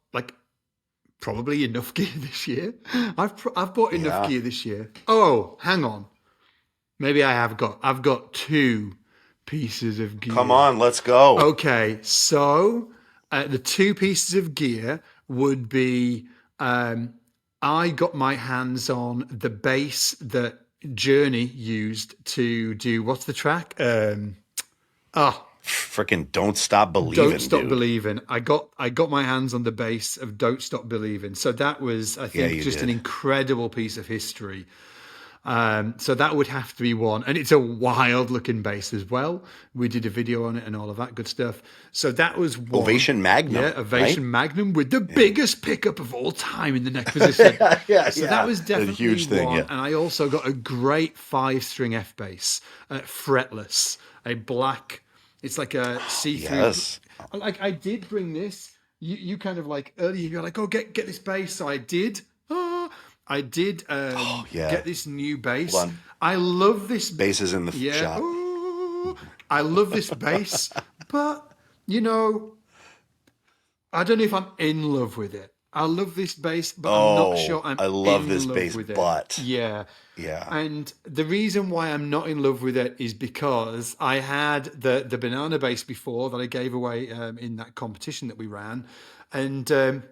Speaker 1: probably enough gear this year. I've bought enough gear this year. Oh, hang on. Maybe I've got 2 pieces of gear.
Speaker 2: Come on, let's go.
Speaker 1: Okay, so the 2 pieces of gear would be I got my hands on the bass that Journey used to do, what's the track?
Speaker 2: Freaking Don't Stop Believing.
Speaker 1: Don't Stop Believing. I got my hands on the bass of Don't Stop Believing. So that was, I think, just an incredible piece of history. So that would have to be one. And it's a wild looking bass as well. We did a video on it and all of that good stuff. So that was one.
Speaker 2: Ovation Magnum.
Speaker 1: Yeah, Ovation Magnum with the biggest pickup of all time in the neck position. That was definitely a huge thing. Yeah. And I also got a great 5-string F bass, fretless, a black, it's like a see-through.
Speaker 2: Yes.
Speaker 1: Like I did bring this. You kind of like earlier, you're like, oh, get this bass. So I did. I did get this new bass. I love this.
Speaker 2: Bass is in the shop.
Speaker 1: Ooh, I love this bass, but, I don't know if I'm in love with it. I love this bass, but I'm not sure I'm
Speaker 2: I love
Speaker 1: in
Speaker 2: this
Speaker 1: love
Speaker 2: bass,
Speaker 1: with it.
Speaker 2: but...
Speaker 1: Yeah.
Speaker 2: Yeah.
Speaker 1: And the reason why I'm not in love with it is because I had the banana bass before that I gave away in that competition that we ran. And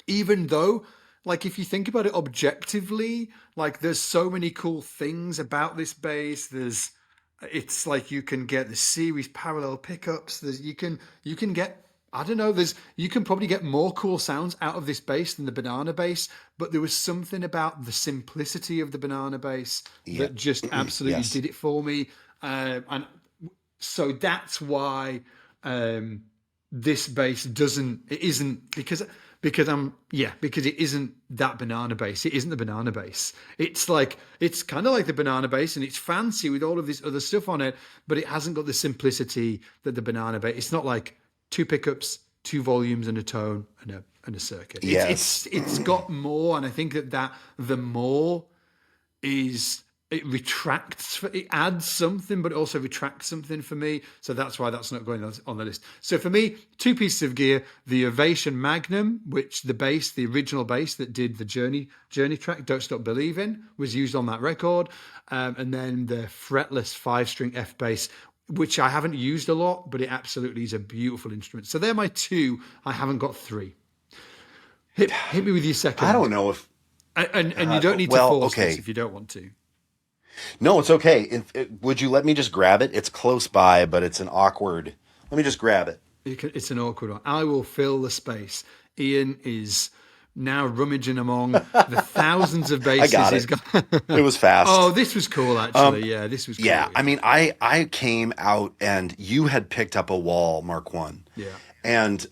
Speaker 1: even though... Like, if you think about it objectively, like, there's so many cool things about this bass. It's like you can get the series parallel pickups. You can get, I don't know, you can probably get more cool sounds out of this bass than the banana bass. But there was something about the simplicity of the banana bass that just absolutely did it for me. And so that's why this bass isn't because it isn't that banana bass. It isn't the banana bass. It's kind of like the banana bass, and it's fancy with all of this other stuff on it, but it hasn't got the simplicity that the banana bass. It's not like 2 pickups, 2 volumes, and a tone and a circuit.
Speaker 2: Yes.
Speaker 1: It's got more, and I think that the more is. It adds something, but it also retracts something for me. So that's why that's not going on the list. So for me, 2 pieces of gear: the Ovation Magnum, which the original bass that did the Journey track, Don't Stop Believing, was used on that record, and then the fretless 5-string F bass, which I haven't used a lot, but it absolutely is a beautiful instrument. So they're my 2. I haven't got 3. Hit me with your second.
Speaker 2: I don't know if...
Speaker 1: And you don't need to force this if you don't want to.
Speaker 2: No, it's okay. Would you let me just grab it? It's close by, but it's an awkward... Let me just grab it.
Speaker 1: It's an awkward one. I will fill the space. Ian is now rummaging among the thousands of basses.
Speaker 2: I got it.
Speaker 1: He's got.
Speaker 2: It was fast.
Speaker 1: Oh, this was cool, actually. This was cool.
Speaker 2: Yeah, I mean, I came out and you had picked up a Wall Mark 1.
Speaker 1: Yeah.
Speaker 2: And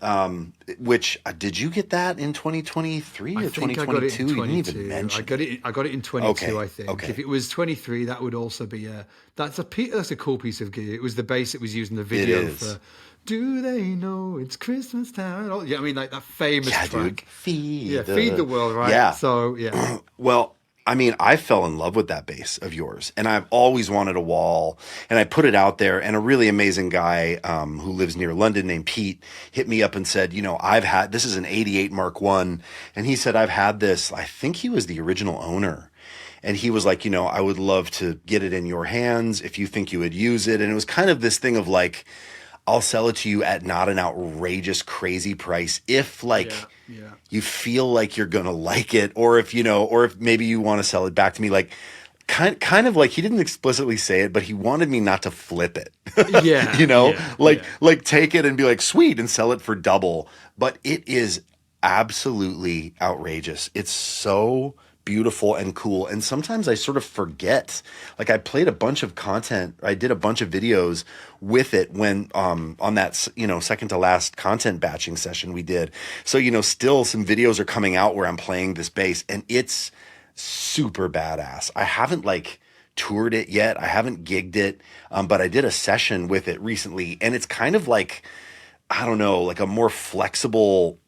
Speaker 2: which did you get that in 2023 or 2022? You didn't even mention.
Speaker 1: I got it in 22. I think.
Speaker 2: Okay.
Speaker 1: If it was 23, that would also be that's a cool piece of gear. It was the bass that was used in the video for "Do They Know It's Christmas Time?" Yeah, I mean, like that famous track.
Speaker 2: Dude. Feed
Speaker 1: the world, right?
Speaker 2: Yeah.
Speaker 1: So yeah.
Speaker 2: Well, I mean, I fell in love with that bass of yours, and I've always wanted a Wall, and I put it out there, and a really amazing guy who lives near London named Pete hit me up and said, this is an 88 Mark 1, and he said, I've had this, I think he was the original owner, and he was like, I would love to get it in your hands if you think you would use it, and it was kind of this thing of like, I'll sell it to you at not an outrageous, crazy price if you feel like you're going to like it, or if maybe you want to sell it back to me. Like kind of like he didn't explicitly say it, but he wanted me not to flip it. Like take it and be like, sweet, and sell it for double. But it is absolutely outrageous. It's so beautiful and cool. And sometimes I sort of forget, like I played a bunch of content. I did a bunch of videos with it when, on that, second to last content batching session we did. So, still some videos are coming out where I'm playing this bass, and it's super badass. I haven't like toured it yet. I haven't gigged it, but I did a session with it recently, and it's kind of like, I don't know, like a more flexible,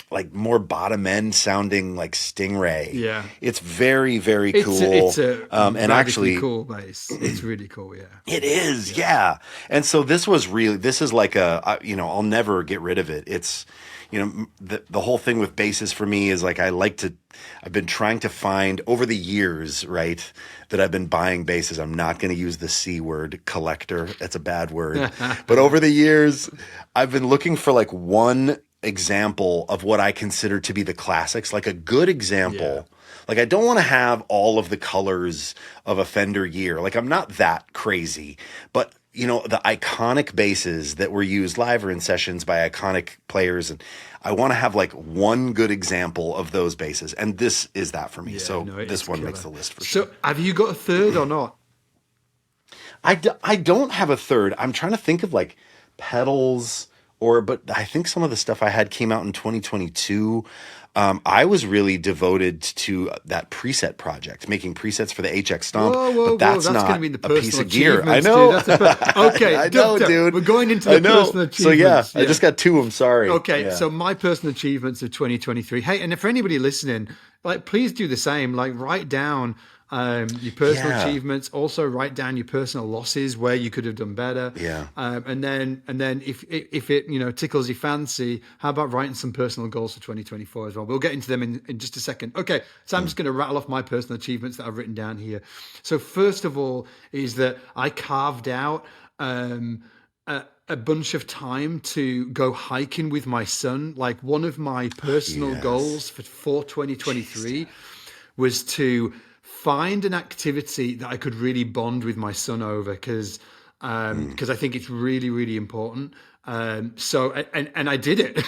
Speaker 2: like more bottom end sounding like Stingray.
Speaker 1: Yeah.
Speaker 2: It's very, very cool.
Speaker 1: It's a
Speaker 2: and actually
Speaker 1: cool bass. It's really cool. Yeah.
Speaker 2: it is. Yeah. And so this is like I'll never get rid of it. It's, the whole thing with basses for me is like, I've been trying to find over the years, right, that I've been buying basses. I'm not going to use the C word, collector. That's a bad word. But over the years, I've been looking for like one example of what I consider to be the classics, like a good example.
Speaker 1: Yeah.
Speaker 2: Like, I don't want to have all of the colors of a Fender year. Like, I'm not that crazy, but the iconic basses that were used live or in sessions by iconic players, and I want to have like one good example of those basses, and this is that for me. This one makes the list for sure.
Speaker 1: So have you got a third or not?
Speaker 2: I don't have a third. I'm trying to think of like pedals, but I think some of the stuff I had came out in 2022. I was really devoted to that preset project, making presets for the HX Stomp. But that's not
Speaker 1: gonna be the
Speaker 2: a piece of gear.
Speaker 1: achievements,
Speaker 2: I know.
Speaker 1: Okay,
Speaker 2: I know, dude.
Speaker 1: We're going into the personal achievements.
Speaker 2: So yeah, I just got two. I'm sorry.
Speaker 1: Okay,
Speaker 2: Yeah.
Speaker 1: so my personal achievements of 2023. Hey, and for anybody listening, like, please do the same. Like, write down your personal achievements. Also, write down your personal losses, where you could have done better.
Speaker 2: Yeah.
Speaker 1: And then if it tickles your fancy, how about writing some personal goals for 2024 as well? We'll get into them in just a second. Okay, so I'm just going to rattle off my personal achievements that I've written down here. So first of all is that I carved out a bunch of time to go hiking with my son. Like, one of my personal goals for 2023 was to find an activity that I could really bond with my son over, because I think it's really, really important. So I did it.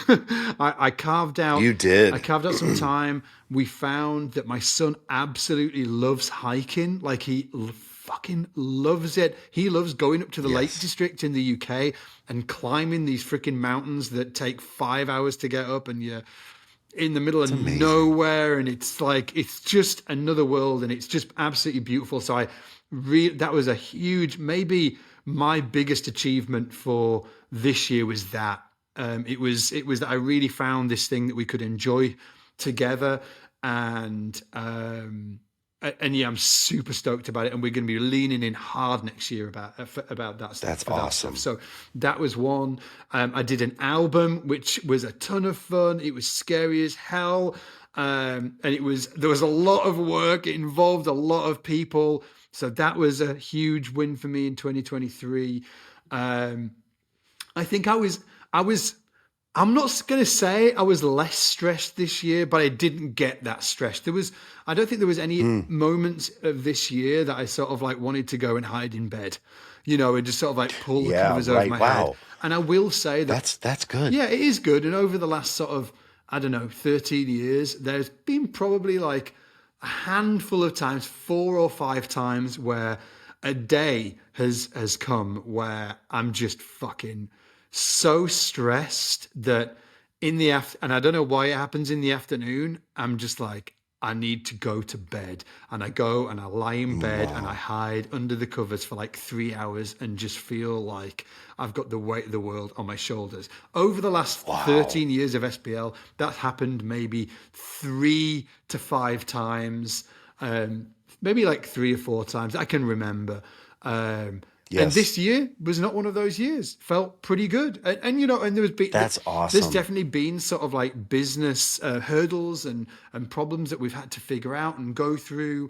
Speaker 1: I carved out.
Speaker 2: You did.
Speaker 1: I carved out some time. We found that my son absolutely loves hiking. Like, he fucking loves it. He loves going up to the Lake District in the UK and climbing these freaking mountains that take 5 hours to get up, and you're in the middle of nowhere, and it's just another world, and it's just absolutely beautiful. So that was a huge, maybe my biggest achievement for this year was that. It was that I really found this thing that we could enjoy together, and yeah, I'm super stoked about it, and we're going to be leaning in hard next year about that stuff.
Speaker 2: That's awesome.
Speaker 1: So that was one. I did an album, which was a ton of fun. It was scary as hell, and there was a lot of work. It involved a lot of people, so that was a huge win for me in 2023. I think I'm not going to say I was less stressed this year, but I didn't get that stressed. I don't think there was any moments of this year that I sort of like wanted to go and hide in bed, and just sort of like pull the covers over my head. And I will say
Speaker 2: that's good.
Speaker 1: Yeah, it is good. And over the last sort of, 13 years, there's been probably like a handful of times, 4 or 5 times, where a day has come where I'm just fucking so stressed that and I don't know why it happens in the afternoon, I'm just like, I need to go to bed. And I go and I lie in bed and I hide under the covers for like 3 hours and just feel like I've got the weight of the world on my shoulders. Over the last 13 years of SBL, that happened maybe 3 to 5 times, maybe like 3 or 4 times I can remember. And this year was not one of those years. Felt pretty good, and there was
Speaker 2: that's awesome.
Speaker 1: There's definitely been sort of like business hurdles and problems that we've had to figure out and go through.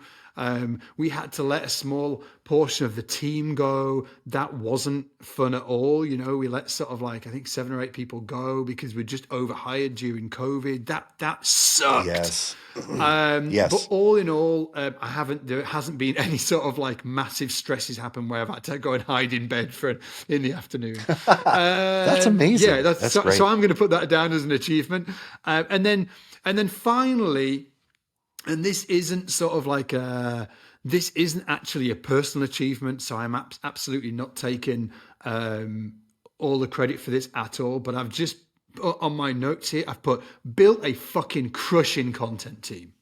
Speaker 1: We had to let a small portion of the team go. That wasn't fun at all. We let sort of like, I think 7 or 8 people go because we just overhired during COVID. That sucked.
Speaker 2: Yes.
Speaker 1: But all in all, there hasn't been any sort of like massive stresses happen where I've had to go and hide in bed in the afternoon.
Speaker 2: That's amazing.
Speaker 1: Yeah,
Speaker 2: that's
Speaker 1: great.
Speaker 2: Great.
Speaker 1: So I'm going to put that down as an achievement. And then finally, and this isn't sort of like this isn't actually a personal achievement, so I'm absolutely not taking all the credit for this at all, but I've just, on my notes here, I've put, built a fucking crushing content team.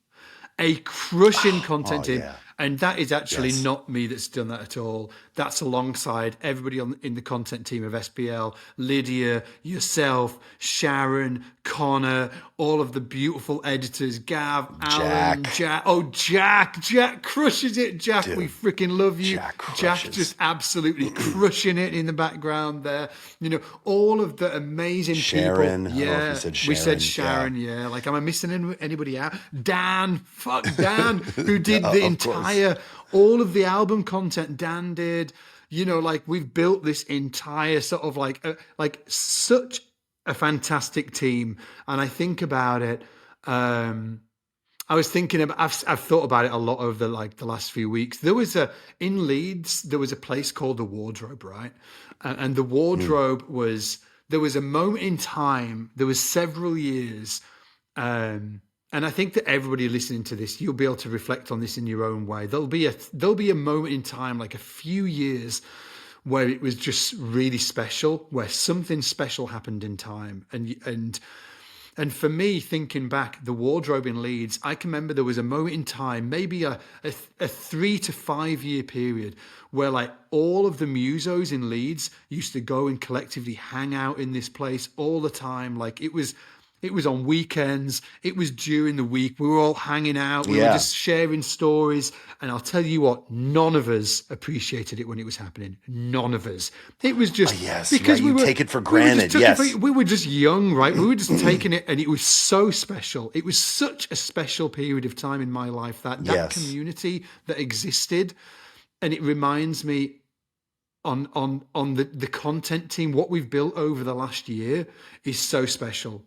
Speaker 1: a crushing content
Speaker 2: Oh
Speaker 1: team.
Speaker 2: yeah.
Speaker 1: And that is actually
Speaker 2: Yes.
Speaker 1: not me that's done that at all. That's alongside everybody in the content team of SBL, Lydia, yourself, Sharon, Connor, all of the beautiful editors, Gav, Alan,
Speaker 2: Jack.
Speaker 1: Jack. Oh, Jack crushes it. Jack, we
Speaker 2: Dude,
Speaker 1: freaking love you.
Speaker 2: Jack
Speaker 1: Jack
Speaker 2: crushes.
Speaker 1: just absolutely crushing it in the background there. You know, all of the amazing
Speaker 2: Sharon.
Speaker 1: people.
Speaker 2: I don't know if
Speaker 1: Yeah,
Speaker 2: you said
Speaker 1: we said
Speaker 2: Sharon.
Speaker 1: Sharon. Yeah, like, am I missing anybody out? Dan, fuck Dan, who did the
Speaker 2: Of course.
Speaker 1: entire, all of the album content. Dan did. You know, like, we've built this entire sort of like such a fantastic team. And I think about it. I was thinking about. I've thought about it a lot over the last few weeks. There was in Leeds. There was a place called the Wardrobe, right? And the Wardrobe was. There was a moment in time. There was several years. And I think that everybody listening to this, you'll be able to reflect on this in your own way. There'll be a moment in time, like a few years, where it was just really special, where something special happened in time. And for me, thinking back, the Wardrobe in Leeds, I can remember there was a moment in time, maybe a 3 to 5 year period, where like all of the musos in Leeds used to go and collectively hang out in this place all the time. Like, it was on weekends. It was during the week. We were all hanging out. We were
Speaker 2: Yeah.
Speaker 1: just sharing stories. And I'll tell you what, none of us appreciated it when it was happening. None of us. It was just
Speaker 2: Yes,
Speaker 1: because
Speaker 2: right. You take it for
Speaker 1: we were just
Speaker 2: granted.
Speaker 1: took it
Speaker 2: Yes.
Speaker 1: we were just young, right? We were just taking it, and it was so special. It was such a special period of time in my life, that
Speaker 2: Yes.
Speaker 1: community that existed. And it reminds me on the content team, what we've built over the last year is so special.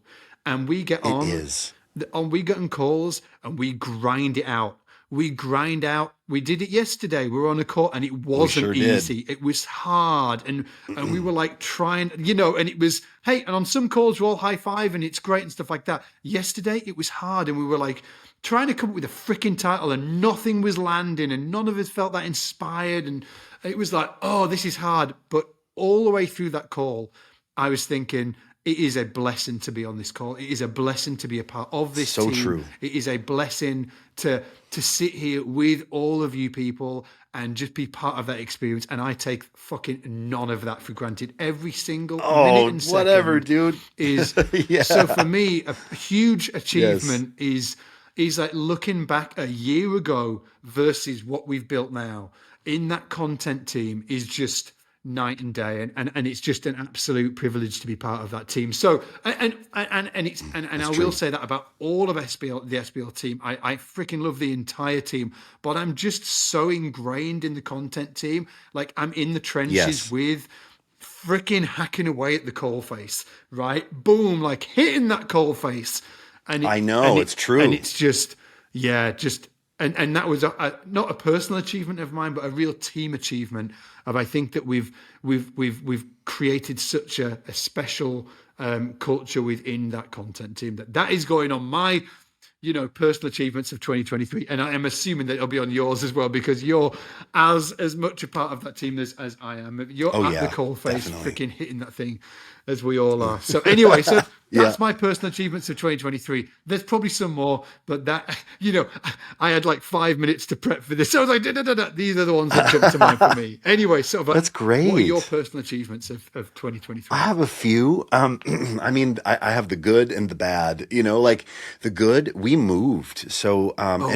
Speaker 1: And we get
Speaker 2: It
Speaker 1: on,
Speaker 2: is.
Speaker 1: we get on calls and we grind it out. We grind out. We did it yesterday. We were on a call and it wasn't
Speaker 2: sure did.
Speaker 1: easy. It was hard. And we were like trying, you know, and it was, hey, and on some calls we're all high five and it's great and stuff like that. Yesterday it was hard and we were like trying to come up with a freaking title and nothing was landing and none of us felt that inspired. And it was like, oh, this is hard. But all the way through that call, I was thinking, it is a blessing to be on this call. It is a blessing to be a part of this
Speaker 2: So
Speaker 1: team.
Speaker 2: true.
Speaker 1: It is a blessing to sit here with all of you people and just be part of that experience. And I take fucking none of that for granted. Every single minute and second
Speaker 2: whatever, dude.
Speaker 1: is
Speaker 2: Yeah.
Speaker 1: So for me, a huge achievement is like looking back a year ago versus what we've built now in that content team is just night and day, and it's just an absolute privilege to be part of that team. So and I will say that about all of the SBL team. I freaking love the entire team, but I'm just so ingrained in the content team. Like, I'm in the trenches
Speaker 2: Yes.
Speaker 1: with freaking hacking away at the coal face, right? Boom, like hitting that coal face. And
Speaker 2: I know, it's true.
Speaker 1: And it's just, yeah, just. And that was not a personal achievement of mine, but a real team achievement. Of, I think that we've created such a special culture within that content team that is going on my, personal achievements of 2023, and I am assuming that it'll be on yours as well, because you're as much a part of that team as I am. You're at the coalface, freaking hitting that thing, as we all are. So anyway, that's my personal achievements of 2023. There's probably some more, but that, I had like 5 minutes to prep for this. So I was like, these are the ones that jumped to mind for me. Anyway,
Speaker 2: that's great.
Speaker 1: What are your personal achievements of 2023?
Speaker 2: I have a few. I mean, I have the good and the bad. Like the good, we moved. So,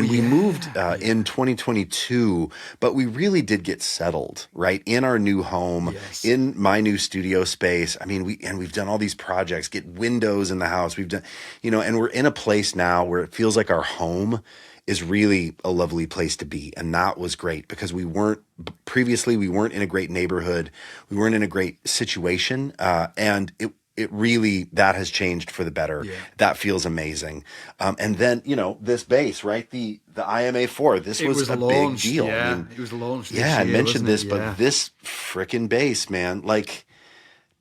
Speaker 2: we moved in 2022, but we really did get settled, right? In our new home, in my new studio space. I mean, we've done all these projects, get windows in the house. We've done, and we're in a place now where it feels like our home is really a lovely place to be. And that was great, because we weren't in a great neighborhood. We weren't in a great situation. And it really, that has changed for the better. Yeah. That feels amazing. And then, this bass, right? The IMA4, this was a big deal.
Speaker 1: Yeah,
Speaker 2: I mean,
Speaker 1: it was launched this
Speaker 2: year, I mentioned this, but this freaking bass, man, like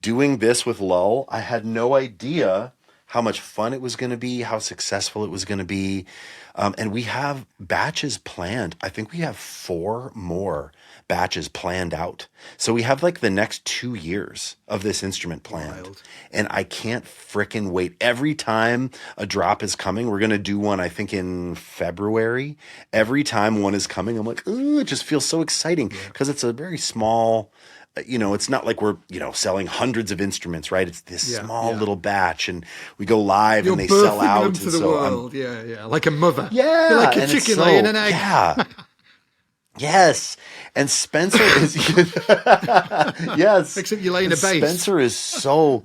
Speaker 2: doing this with Lull, I had no idea how much fun it was going to be, how successful it was going to be. And we have batches planned. I think we have 4 more batches planned out. So we have like the next 2 years of this instrument planned.
Speaker 1: Wild.
Speaker 2: And I can't frickin' wait. Every time a drop is coming, we're going to do one, I think, in February. Every time one is coming, I'm like, ooh, it just feels so exciting because it's a very small, it's not like we're, selling hundreds of instruments, right? It's this small little batch, and we go live
Speaker 1: You're
Speaker 2: and they sell
Speaker 1: birthing
Speaker 2: out.
Speaker 1: them to the world. Yeah. Like a mother.
Speaker 2: Yeah.
Speaker 1: You're like a
Speaker 2: and
Speaker 1: chicken
Speaker 2: it's
Speaker 1: laying an egg.
Speaker 2: Yeah. Yes. And Spencer is, yes.
Speaker 1: Except you're laying a base.
Speaker 2: Spencer is he'll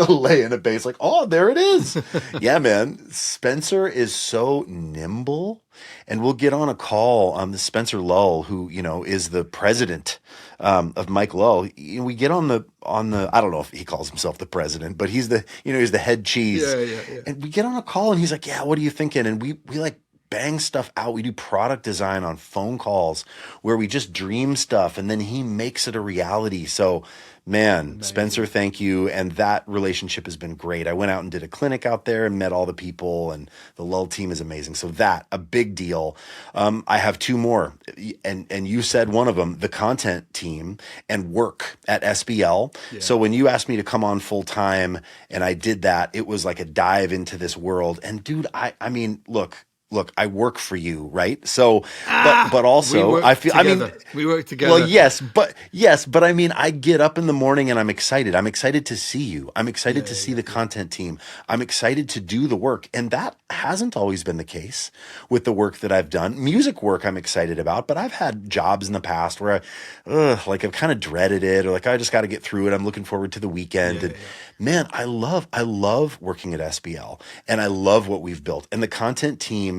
Speaker 2: lay in a base like, oh, there it is. Yeah, man. Spencer is so nimble. And we'll get on a call on the Spencer Lull, who, is the president of Mike Lull. We get on the, I don't know if he calls himself the president, but he's the, he's the head cheese.
Speaker 1: Yeah.
Speaker 2: And we get on a call and he's like, yeah, what are you thinking? And we like, bang stuff out. We do product design on phone calls where we just dream stuff and then he makes it a reality. So, man, amazing. Spencer, thank you. And that relationship has been great. I went out and did a clinic out there and met all the people, and the Lull team is amazing. So a big deal. I have 2 more. And you said one of them, the content team and work at SBL. Yeah. So when you asked me to come on full time and I did that, it was like a dive into this world. And dude, I mean, look, I work for you, right? So, but also I feel,
Speaker 1: we work together.
Speaker 2: Well, yes, but I mean, I get up in the morning and I'm excited. I'm excited to see you. I'm excited to see the content team. I'm excited to do the work. And that hasn't always been the case with the work that I've done. Music work I'm excited about, but I've had jobs in the past where I've kind of dreaded it, or like, I just got to get through it. I'm looking forward to the weekend. Man, I love working at SBL, and I love what we've built. And the content team,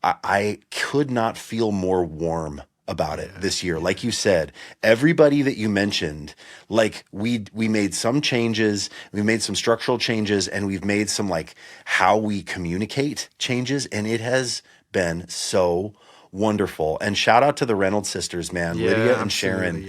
Speaker 2: I could not feel more warm about it this year. Like you said, everybody that you mentioned, like we made some changes, we made some structural changes, and we've made some like how we communicate changes, and it has been so wonderful. And shout out to the Reynolds sisters, man, Lydia and Sharon.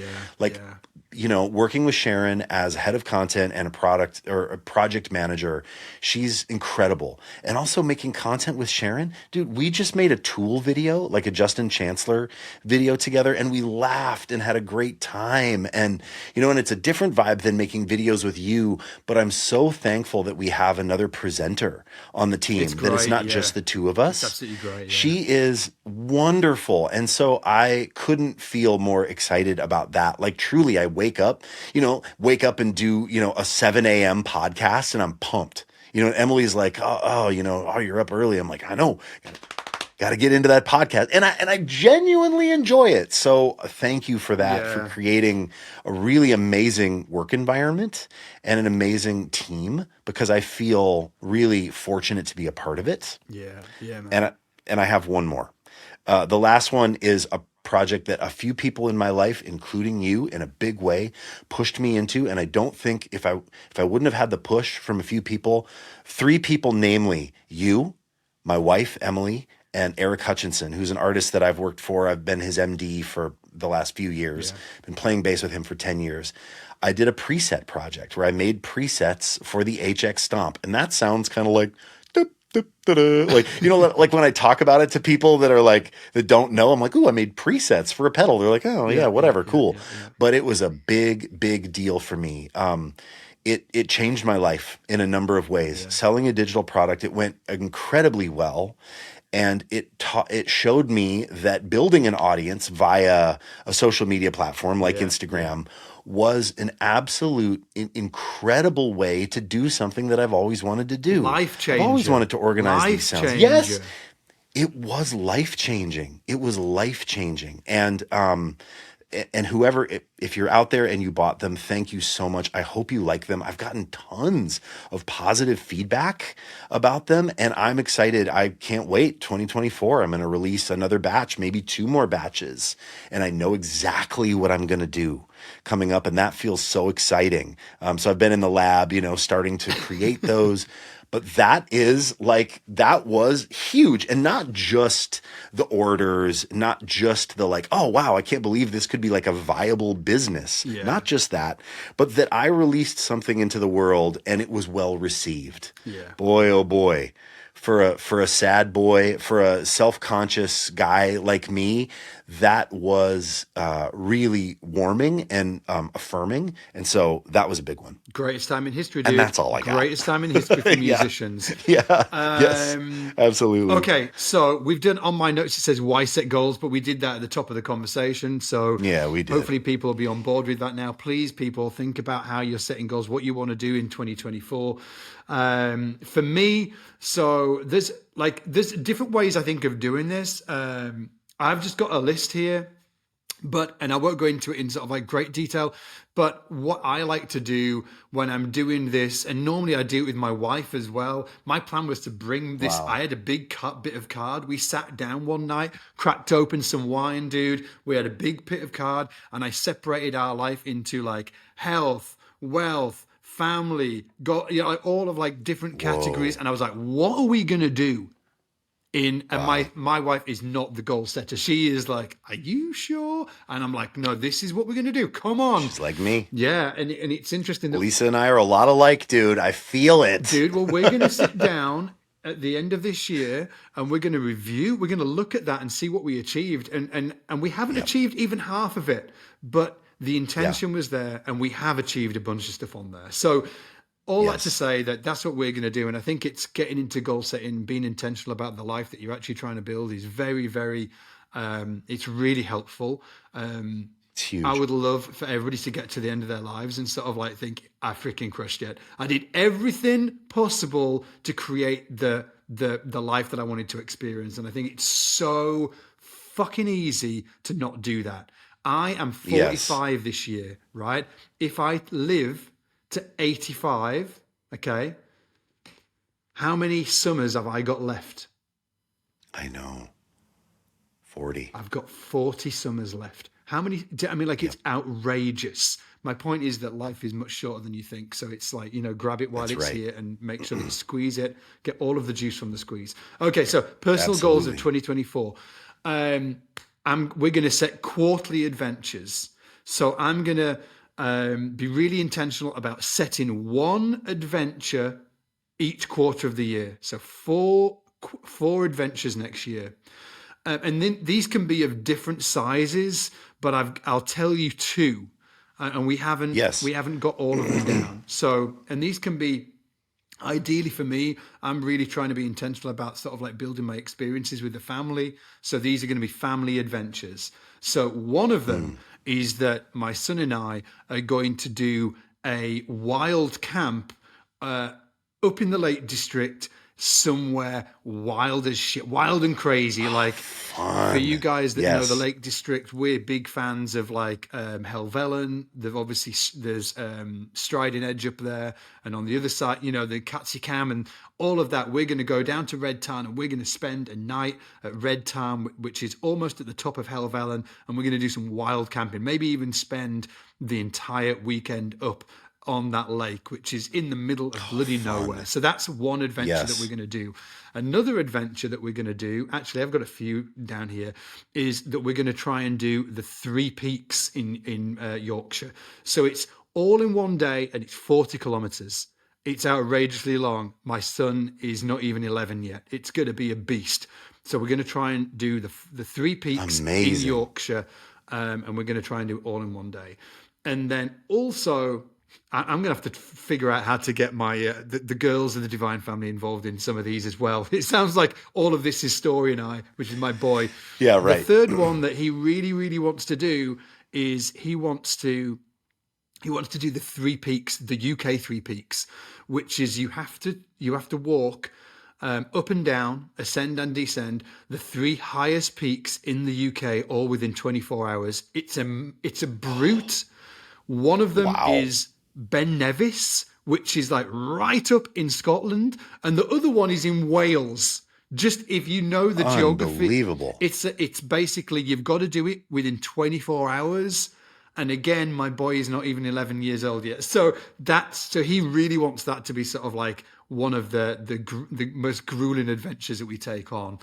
Speaker 2: Working with Sharon as head of content and a product or a project manager, she's incredible. And also making content with Sharon, dude, we just made a Tool video, like a Justin Chancellor video together, and we laughed and had a great time. And, and it's a different vibe than making videos with you, but I'm so thankful that we have another presenter on the team, that it's not just the 2 of us.
Speaker 1: It's absolutely great. Yeah.
Speaker 2: She is wonderful. And so I couldn't feel more excited about that. Like truly, I wake up and do, a 7 a.m. podcast and I'm pumped. Emily's like, you're up early. I'm like, I know, got to get into that podcast. And I genuinely enjoy it. So thank you for that, for creating a really amazing work environment and an amazing team, because I feel really fortunate to be a part of it.
Speaker 1: Yeah, man.
Speaker 2: And I have one more. The last one is a project that a few people in my life, including you in a big way, pushed me into. And I don't think if I wouldn't have had the push from a few people, 3 people, namely you, my wife, Emily, and Eric Hutchinson, who's an artist that I've worked for. I've been his MD for the last few years, been playing bass with him for 10 years. I did a preset project where I made presets for the HX Stomp. And that sounds kind of like, like, like when I talk about it to people that are like, that don't know, I'm like, ooh, I made presets for a pedal. They're like, oh yeah, whatever, cool. But it was a big, big deal for me. It changed my life in a number of ways. Selling a digital product, it went incredibly well. And it showed me that building an audience via a social media platform like Instagram was an absolute incredible way to do something that I've always wanted to do.
Speaker 1: Life-changing.
Speaker 2: I've always wanted to organize these sounds. Yes, it was life-changing. It was life-changing. And whoever, if you're out there and you bought them, thank you so much. I hope you like them. I've gotten tons of positive feedback about them, and I'm excited. I can't wait. 2024, I'm going to release another batch, maybe 2 more batches, and I know exactly what I'm going to do coming up, and that feels so exciting. So I've been in the lab, starting to create those. But that was huge. And not just the orders, not just the like, oh, wow, I can't believe this could be like a viable business. Yeah. Not just that, but that I released something into the world and it was well received. Yeah. Boy, oh boy. for a sad boy, for a self-conscious guy like me, that was really warming and affirming. And so that was a big one.
Speaker 1: Greatest time in history, dude.
Speaker 2: And that's all I got.
Speaker 1: Greatest time in history for musicians.
Speaker 2: Yeah. Yes. Absolutely.
Speaker 1: Okay, so we've done, on my notes it says why set goals, but we did that at the top of the conversation. So
Speaker 2: yeah, we did.
Speaker 1: Hopefully people will be on board with that now. Please, people, think about how you're setting goals, what you want to do in 2024. For me, so there's different ways I think of doing this. I've just got a list here. And I won't go into it in sort of like great detail, but what I like to do when I'm doing this, and normally I do it with my wife as well. My plan was to bring this. Wow. I had a big bit of card. We sat down one night, cracked open some wine, dude. We had a big bit of card, and I separated our life into like health, wealth, family, like all of like different categories. And I was like, what are we going to do? And my wife is not the goal setter. She is like, are you sure? And I'm like, no, this is what we're going to do. Come on.
Speaker 2: She's like me.
Speaker 1: Yeah. And it's interesting that
Speaker 2: Lisa and I are a lot alike, dude. I feel it.
Speaker 1: Dude, well, we're going to sit down at the end of this year and we're going to review. We're going to look at that and see what we achieved. And we haven't achieved even half of it, but the intention was there and we have achieved a bunch of stuff on there. So all that to say that's what we're going to do. And I think it's getting into goal setting, being intentional about the life that you're actually trying to build is very, very, it's really helpful.
Speaker 2: It's huge.
Speaker 1: I would love for everybody to get to the end of their lives and sort of like think, I freaking crushed it. I did everything possible to create the life that I wanted to experience. And I think it's so fucking easy to not do that. I am 45 this year, right? If I live to 85, okay, how many summers have I got left?
Speaker 2: I know. 40.
Speaker 1: I've got 40 summers left. How many? I mean, like, it's outrageous. My point is that life is much shorter than you think. So it's like, grab it while it's here and make sure that you squeeze it, get all of the juice from the squeeze. Okay, so personal goals of 2024. We're going to set quarterly adventures. So I'm going to be really intentional about setting one adventure each quarter of the year. So four adventures next year. And then these can be of different sizes, but I'll tell you two. And we haven't got all of them down. So, and these can be, ideally for me, I'm really trying to be intentional about sort of like building my experiences with the family. So these are going to be family adventures. So one of them is that my son and I are going to do a wild camp up in the Lake District, somewhere wild as shit, wild and crazy. Like
Speaker 2: fun.
Speaker 1: For you guys that know the Lake District, we're big fans of like Helvellyn. There's Striding Edge up there, and on the other side, the Catsycam and all of that. We're going to go down to Red Tarn and we're going to spend a night at Red Tarn, which is almost at the top of Helvellyn, and we're going to do some wild camping. Maybe even spend the entire weekend up on that lake, which is in the middle of bloody nowhere. So that's one adventure that we're going to do. Another adventure that we're going to do, actually I've got a few down here, is that we're going to try and do the Three Peaks in Yorkshire. So it's all in one day and it's 40 kilometers. It's outrageously long. My son is not even 11 yet. It's going to be a beast. So we're going to try and do the Three Peaks in Yorkshire, and we're going to try and do it all in one day. And then also, I'm going to have to figure out how to get my the girls of the Divine Family involved in some of these as well. It sounds like all of this is Story and I, which is my boy.
Speaker 2: Yeah, right.
Speaker 1: The third one that he really, really wants to do is he wants to do the Three Peaks, the UK Three Peaks, which is you have to walk up and down, ascend and descend the three highest peaks in the UK, all within 24 hours. It's a brute. One of them is Ben Nevis, which is like right up in Scotland, and the other one is in Wales. Just if you know the geography,
Speaker 2: unbelievable.
Speaker 1: It's basically you've got to do it within 24 hours. And again, my boy is not even 11 years old yet, so he really wants that to be sort of like one of the most grueling adventures that we take on.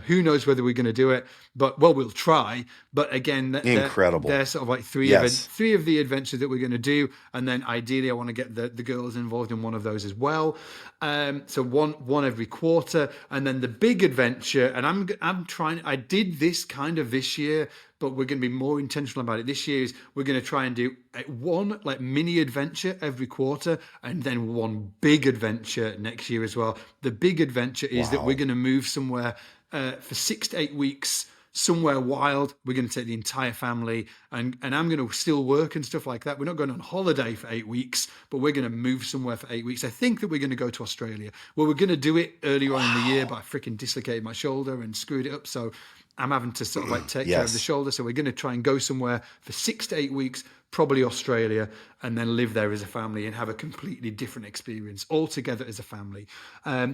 Speaker 1: Who knows whether we're going to do it, but we'll try. But again,
Speaker 2: Incredible.
Speaker 1: they're sort of like three of the adventures that we're going to do. And then ideally I want to get the girls involved in one of those as well. So one every quarter. And then the big adventure, and I'm trying, I did this kind of this year, but we're going to be more intentional about it. This year is we're going to try and do one like mini adventure every quarter, and then one big adventure next year as well. The big adventure is that we're going to move somewhere for 6 to 8 weeks, somewhere wild. We're going to take the entire family, and I'm going to still work and stuff like that. We're not going on holiday for 8 weeks, but we're going to move somewhere for 8 weeks. I think that we're going to go to Australia. Well, we're going to do it earlier on in the year, but I freaking dislocated my shoulder and screwed it up. So I'm having to sort of like take care of the shoulder. So we're going to try and go somewhere for 6 to 8 weeks, probably Australia, and then live there as a family and have a completely different experience all together as a family.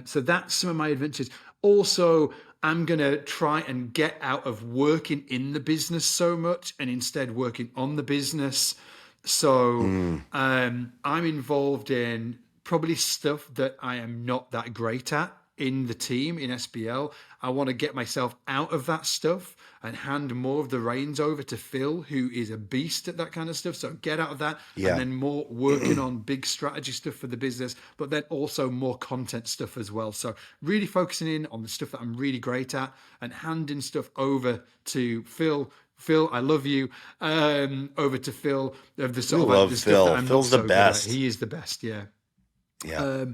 Speaker 1: So that's some of my adventures. Also, I'm going to try and get out of working in the business so much and instead working on the business. So I'm involved in probably stuff that I am not that great at in the team in SBL. I want to get myself out of that stuff and hand more of the reins over to Phil, who is a beast at that kind of stuff. So get out of that and then more working on big strategy stuff for the business, but then also more content stuff as well. So really focusing in on the stuff that I'm really great at and handing stuff over to Phil. Phil, I love you. Over to Phil of the sort of the
Speaker 2: Phil.
Speaker 1: Stuff that I'm
Speaker 2: Phil's
Speaker 1: not
Speaker 2: the
Speaker 1: so
Speaker 2: best.
Speaker 1: good at. He is the best. Yeah.
Speaker 2: Yeah.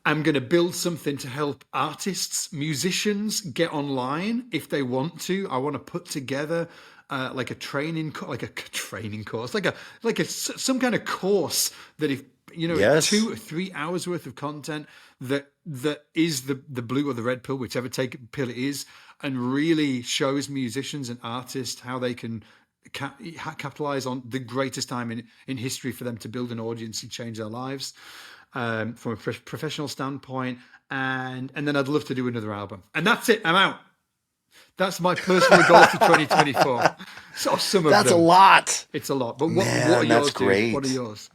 Speaker 1: I'm going to build something to help artists, musicians get online if they want to. I want to put together like a training course, like some kind of course that if 2 or 3 hours worth of content that is the blue or the red pill, whichever pill it is, and really shows musicians and artists how they can capitalize on the greatest time in history for them to build an audience and change their lives. From a professional standpoint, and then I'd love to do another album, and that's it. I'm out. That's my personal goal for 2024. So some of
Speaker 2: that's
Speaker 1: them.
Speaker 2: a lot.
Speaker 1: It's a lot. But what are yours?
Speaker 2: That's great.
Speaker 1: What are yours?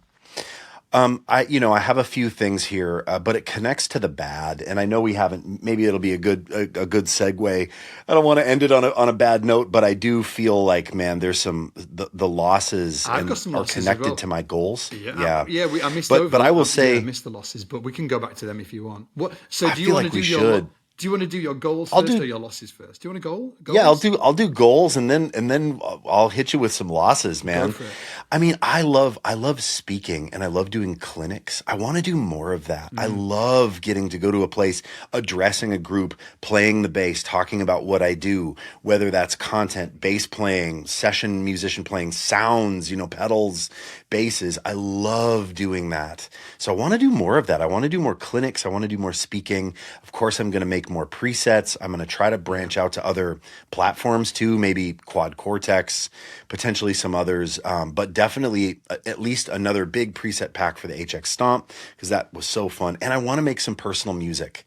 Speaker 2: I have a few things here, but it connects to the bad, and I know we haven't. Maybe it'll be a good segue. I don't want to end it on a bad note, but I do feel like, man, there's the losses
Speaker 1: I've got some
Speaker 2: are
Speaker 1: losses
Speaker 2: connected
Speaker 1: as well.
Speaker 2: to my goals.
Speaker 1: I missed
Speaker 2: but
Speaker 1: over.
Speaker 2: But I will say
Speaker 1: I missed the losses, but we can go back to them if you want. What? So
Speaker 2: do you want to do
Speaker 1: your? Do you want to do your goals first or your losses first? Do you want to goals?
Speaker 2: Yeah, I'll do goals and then I'll hit you with some losses, man.
Speaker 1: Go for it.
Speaker 2: I mean, I love speaking and I love doing clinics. I want to do more of that. I love getting to go to a place, addressing a group, playing the bass, talking about what I do, whether that's content, bass playing, session musician playing, sounds, pedals, basses. I love doing that. So I want to do more of that. I want to do more clinics. I want to do more speaking. Of course, I'm going to make more presets. I'm going to try to branch out to other platforms too, maybe Quad Cortex, potentially some others, but definitely at least another big preset pack for the HX Stomp, because that was so fun. And I want to make some personal music.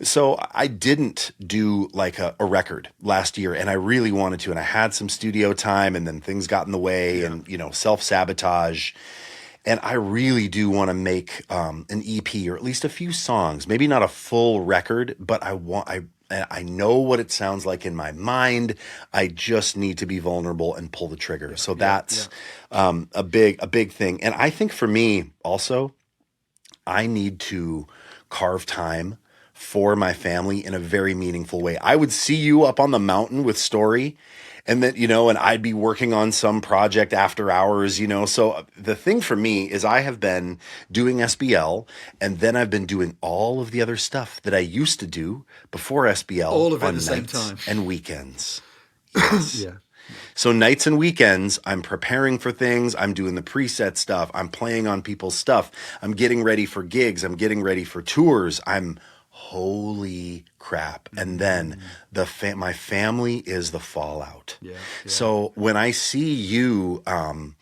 Speaker 2: So I didn't do like a record last year, and I really wanted to, and I had some studio time, and then things got in the way, and self-sabotage. And I really do want to make an EP or at least a few songs, maybe not a full record, but I know what it sounds like in my mind. I just need to be vulnerable and pull the trigger. So that's a big thing. And I think for me also, I need to carve time for my family in a very meaningful way. I would see you up on the mountain with Story, and then, and I'd be working on some project after hours, So the thing for me is I have been doing SBL, and then I've been doing all of the other stuff that I used to do before SBL.
Speaker 1: All of it
Speaker 2: on
Speaker 1: at the same
Speaker 2: nights
Speaker 1: time.
Speaker 2: and weekends. Yes.
Speaker 1: Yeah.
Speaker 2: So nights and weekends, I'm preparing for things. I'm doing the preset stuff. I'm playing on people's stuff. I'm getting ready for gigs. I'm getting ready for tours. Holy crap. And then my family is the fallout. Yeah. So when I see you on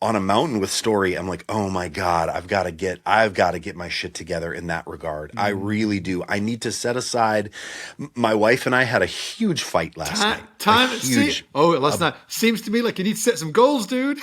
Speaker 2: a mountain with Story, I'm like, oh my God, I've got to get my shit together in that regard. I really do. I need to set aside. My wife and I had a huge fight last night.
Speaker 1: Last night. Seems to me like you need to set some goals, dude.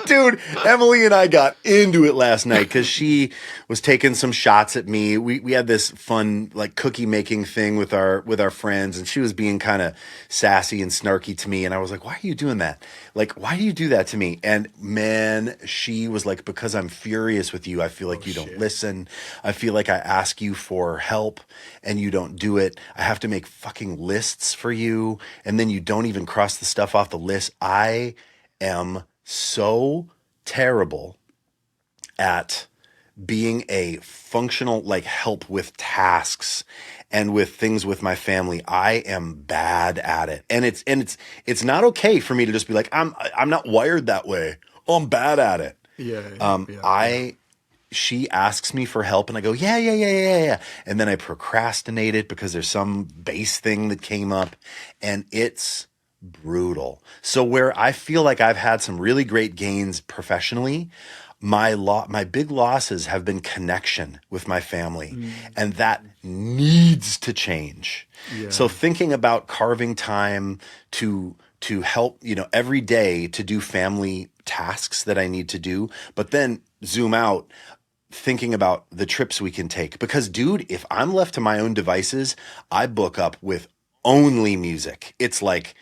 Speaker 2: Dude, Emily and I got into it last night because she was taking some shots at me. We had this fun like cookie making thing with our friends, and she was being kind of sassy and snarky to me. And I was like, "Why are you doing that? Like, why do you do that to me?" And man, she was like, "Because I'm furious with you. I feel like you don't listen. I feel like I ask you for help and you don't do it. I have to make fucking lists for you, and then you don't even cross the stuff off the list. I am so terrible at being a functional like help with tasks and with things with my family. I am bad at it. And it's not okay for me to just be like, I'm not wired that way. Oh, I'm bad at it. She asks me for help and I go, yeah. And then I procrastinate it because there's some base thing that came up, and it's brutal. So where I feel like I've had some really great gains professionally, my big losses have been connection with my family, and that needs to change. So thinking about carving time to help, every day to do family tasks that I need to do, but then zoom out, thinking about the trips we can take. Because dude, if I'm left to my own devices, I book up with only music. It's like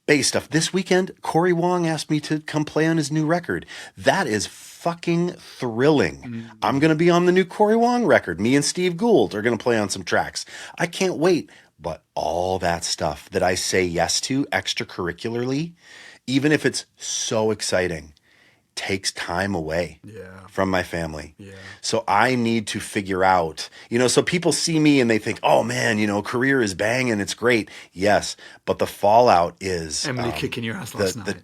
Speaker 2: bass stuff. This weekend, Corey Wong asked me to come play on his new record. That is fucking thrilling. I'm going to be on the new Corey Wong record. Me and Steve Gould are going to play on some tracks. I can't wait. But all that stuff that I say yes to extracurricularly, even if it's so exciting, takes time away from my family. So I need to figure out, so people see me and they think, oh man, career is banging, it's great. Yes. But the fallout is
Speaker 1: Emily kicking your ass last night.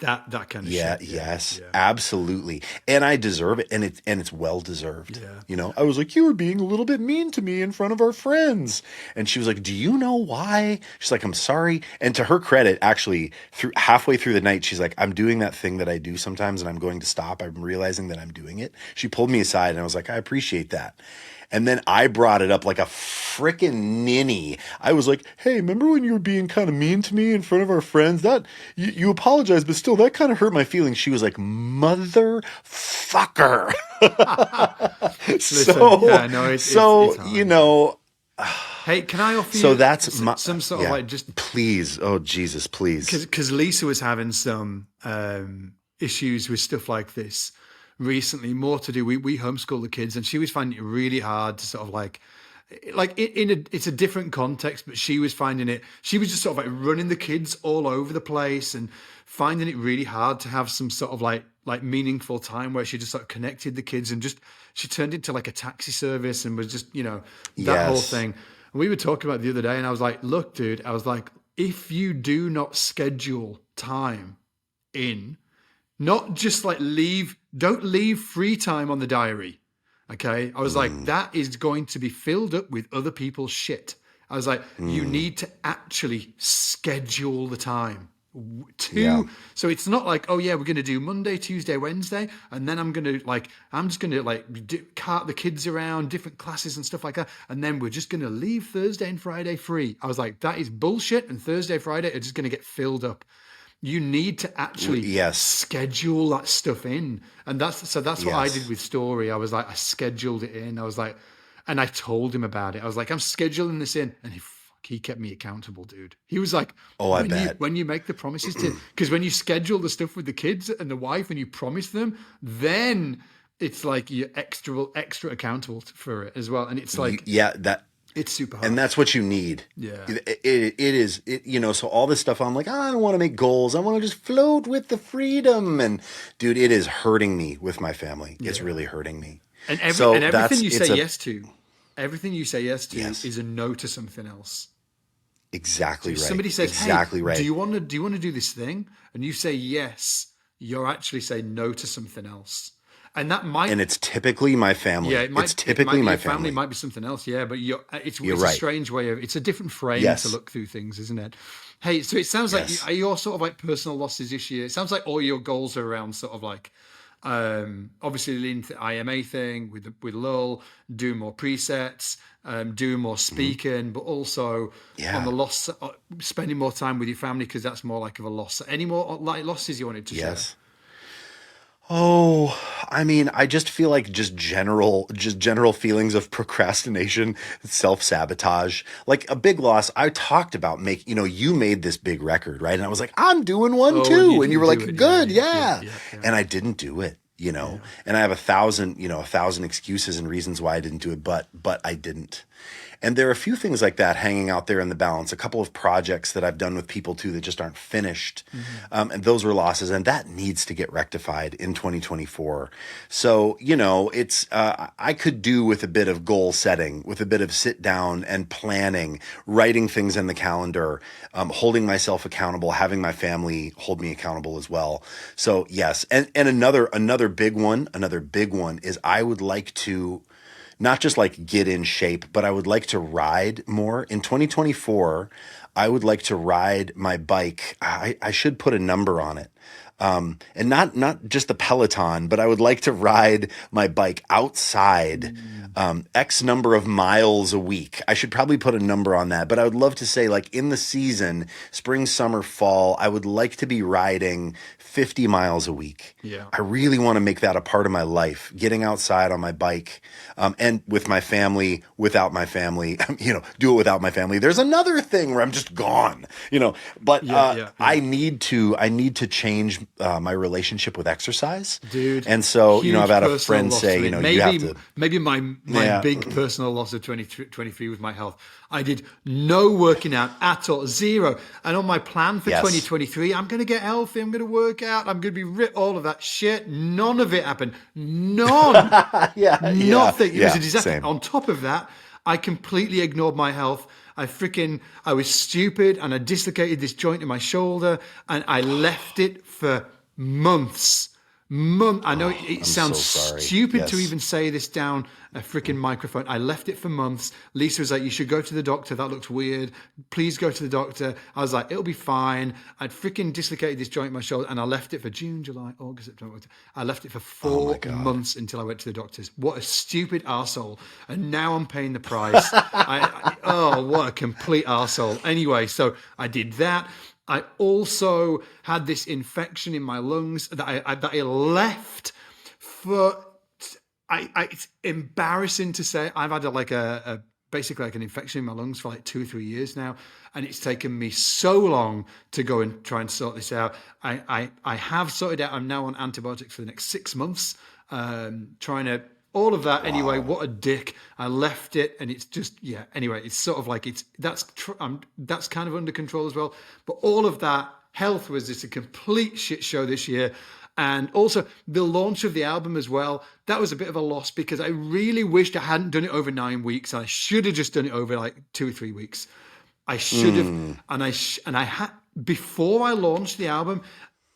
Speaker 1: That kind of shit.
Speaker 2: Yes, absolutely. And I deserve it. And it's well deserved. I was like, you were being a little bit mean to me in front of our friends. And she was like, do you know why? She's like, I'm sorry. And to her credit, actually, halfway through the night, she's like, I'm doing that thing that I do sometimes and I'm going to stop. I'm realizing that I'm doing it. She pulled me aside and I was like, I appreciate that. And then I brought it up like a freaking ninny. I was like, hey, remember when you were being kind of mean to me in front of our friends? That you apologized, but still, that kind of hurt my feelings. She was like, motherfucker.
Speaker 1: Hey, can I offer you some sort of like just...
Speaker 2: Please. Oh, Jesus, please.
Speaker 1: Because Lisa was having some issues with stuff like this recently, more to do, we homeschool the kids, and she was finding it really hard to sort of it's a different context, but she was finding it, she was just sort of like running the kids all over the place and finding it really hard to have some sort of like meaningful time where she just sort of connected the kids, and just, she turned into like a taxi service and was just, that whole thing. And we were talking about it the other day, and I was like, look, dude, I was like, if you do not schedule time in, not just like don't leave free time on the diary. Okay. I was like, that is going to be filled up with other people's shit. I was like, you need to actually schedule the time so it's not like, oh yeah, we're going to do Monday, Tuesday, Wednesday. And then I'm just going to cart the kids around different classes and stuff like that. And then we're just going to leave Thursday and Friday free. I was like, that is bullshit. And Thursday, Friday are just going to get filled up. You need to actually schedule that stuff in. And that's what I did with Story. I was like, I scheduled it in. I was like, and I told him about it. I was like, I'm scheduling this in. And he kept me accountable, dude. He was like, oh, I bet. When you make the promises to, because when you schedule the stuff with the kids and the wife and you promise them, then it's like you're extra accountable for it as well. And it's like, it's super hard.
Speaker 2: And that's what you need.
Speaker 1: Yeah.
Speaker 2: It is, so all this stuff, I'm like, I don't want to make goals. I want to just float with the freedom. And dude, it is hurting me with my family. Yeah. It's really hurting me.
Speaker 1: And everything you say yes to is a no to something else.
Speaker 2: Exactly right.
Speaker 1: Somebody says, exactly right. Do you want to do this thing? And you say yes, you're actually saying no to something else. And that might,
Speaker 2: and it's typically my family. Yeah, it's typically my family.
Speaker 1: It might be something else. Yeah, but it's right. A strange way of. It's a different frame to look through things, isn't it? Hey, so it sounds like your sort of like personal losses this year. It sounds like all your goals are around sort of like, obviously lean to the IMA thing with Lull, do more presets, do more speaking, but also on the loss, spending more time with your family, because that's more like of a loss. Any more like losses you wanted to share?
Speaker 2: Oh, I mean, I just feel like just general feelings of procrastination, self-sabotage. Like a big loss, I talked about you made this big record, right? And I was like, I'm doing one
Speaker 1: Oh, and you
Speaker 2: too. And you
Speaker 1: didn't
Speaker 2: were
Speaker 1: do
Speaker 2: like,
Speaker 1: it. Yeah,
Speaker 2: good,
Speaker 1: yeah, yeah,
Speaker 2: yeah.
Speaker 1: yeah, yeah,
Speaker 2: And I didn't do it,
Speaker 1: yeah.
Speaker 2: and I have a thousand excuses and reasons why I didn't do it, but I didn't. And there are a few things like that hanging out there in the balance. A couple of projects that I've done with people too that just aren't finished.
Speaker 1: Hmm.
Speaker 2: And those were losses. And that needs to get rectified in 2024. So, I could do with a bit of goal setting, with a bit of sit down and planning, writing things in the calendar, holding myself accountable, having my family hold me accountable as well. So, yes. And another big one is I would like to not just like get in shape, but I would like to ride more. In 2024, I would like to ride my bike. I should put a number on it. And not just the Peloton, but I would like to ride my bike outside
Speaker 1: Mm.
Speaker 2: X number of miles a week. I should probably put a number on that, but I would love to say, like, in the season, spring, summer, fall, I would like to be riding 50 miles a week.
Speaker 1: Yeah.
Speaker 2: I really want to make that a part of my life, getting outside on my bike, and with my family, without my family, do it without my family. There's another thing where I'm just gone, but
Speaker 1: Yeah, yeah, yeah.
Speaker 2: I need to change my relationship with exercise.
Speaker 1: Dude,
Speaker 2: And so,
Speaker 1: huge
Speaker 2: I've had a
Speaker 1: personal
Speaker 2: friend
Speaker 1: loss
Speaker 2: say,
Speaker 1: for me.
Speaker 2: you have to,
Speaker 1: Maybe my
Speaker 2: yeah,
Speaker 1: big personal loss of 2023 was my health. I did no working out at all, zero. And on my plan for
Speaker 2: yes.
Speaker 1: 2023, I'm going to get healthy. I'm going to work out. I'm going to be all of that shit. None of it happened. None.
Speaker 2: Yeah, yeah,
Speaker 1: Nothing. It was
Speaker 2: yeah,
Speaker 1: a disaster.
Speaker 2: same.
Speaker 1: On top of that, I completely ignored my health. I was stupid and I dislocated this joint in my shoulder and I left it for months. I know it
Speaker 2: I'm so
Speaker 1: sounds
Speaker 2: sorry.
Speaker 1: stupid to
Speaker 2: Yes.
Speaker 1: even say this down a freaking microphone. I left it for months. Lisa was like, "You should go to the doctor. That looks weird. Please go to the doctor." I was like, "It'll be fine." I'd freaking dislocated this joint in my shoulder and I left it for June, July, August, September. I left it for
Speaker 2: Oh my
Speaker 1: four
Speaker 2: God.
Speaker 1: months until I went to the doctors. What a stupid arsehole. And now I'm paying the price. Oh, what a complete arsehole. Anyway, so I did that. I also had this infection in my lungs that I left for. It's embarrassing to say I've had basically like an infection in my lungs for like 2 or 3 years now, and it's taken me so long to go and try and sort this out. I have sorted out. I'm now on antibiotics for the next 6 months, trying to all of that. Anyway,
Speaker 2: Wow.
Speaker 1: what a dick. I left it, and it's just yeah. Anyway, it's sort of like that's kind of under control as well. But all of that health was just a complete shit show this year. And also the launch of the album as well. That was a bit of a loss because I really wished I hadn't done it over 9 weeks. I should have just done it over like 2 or 3 weeks. I should have,
Speaker 2: Mm.
Speaker 1: and I had before I launched the album,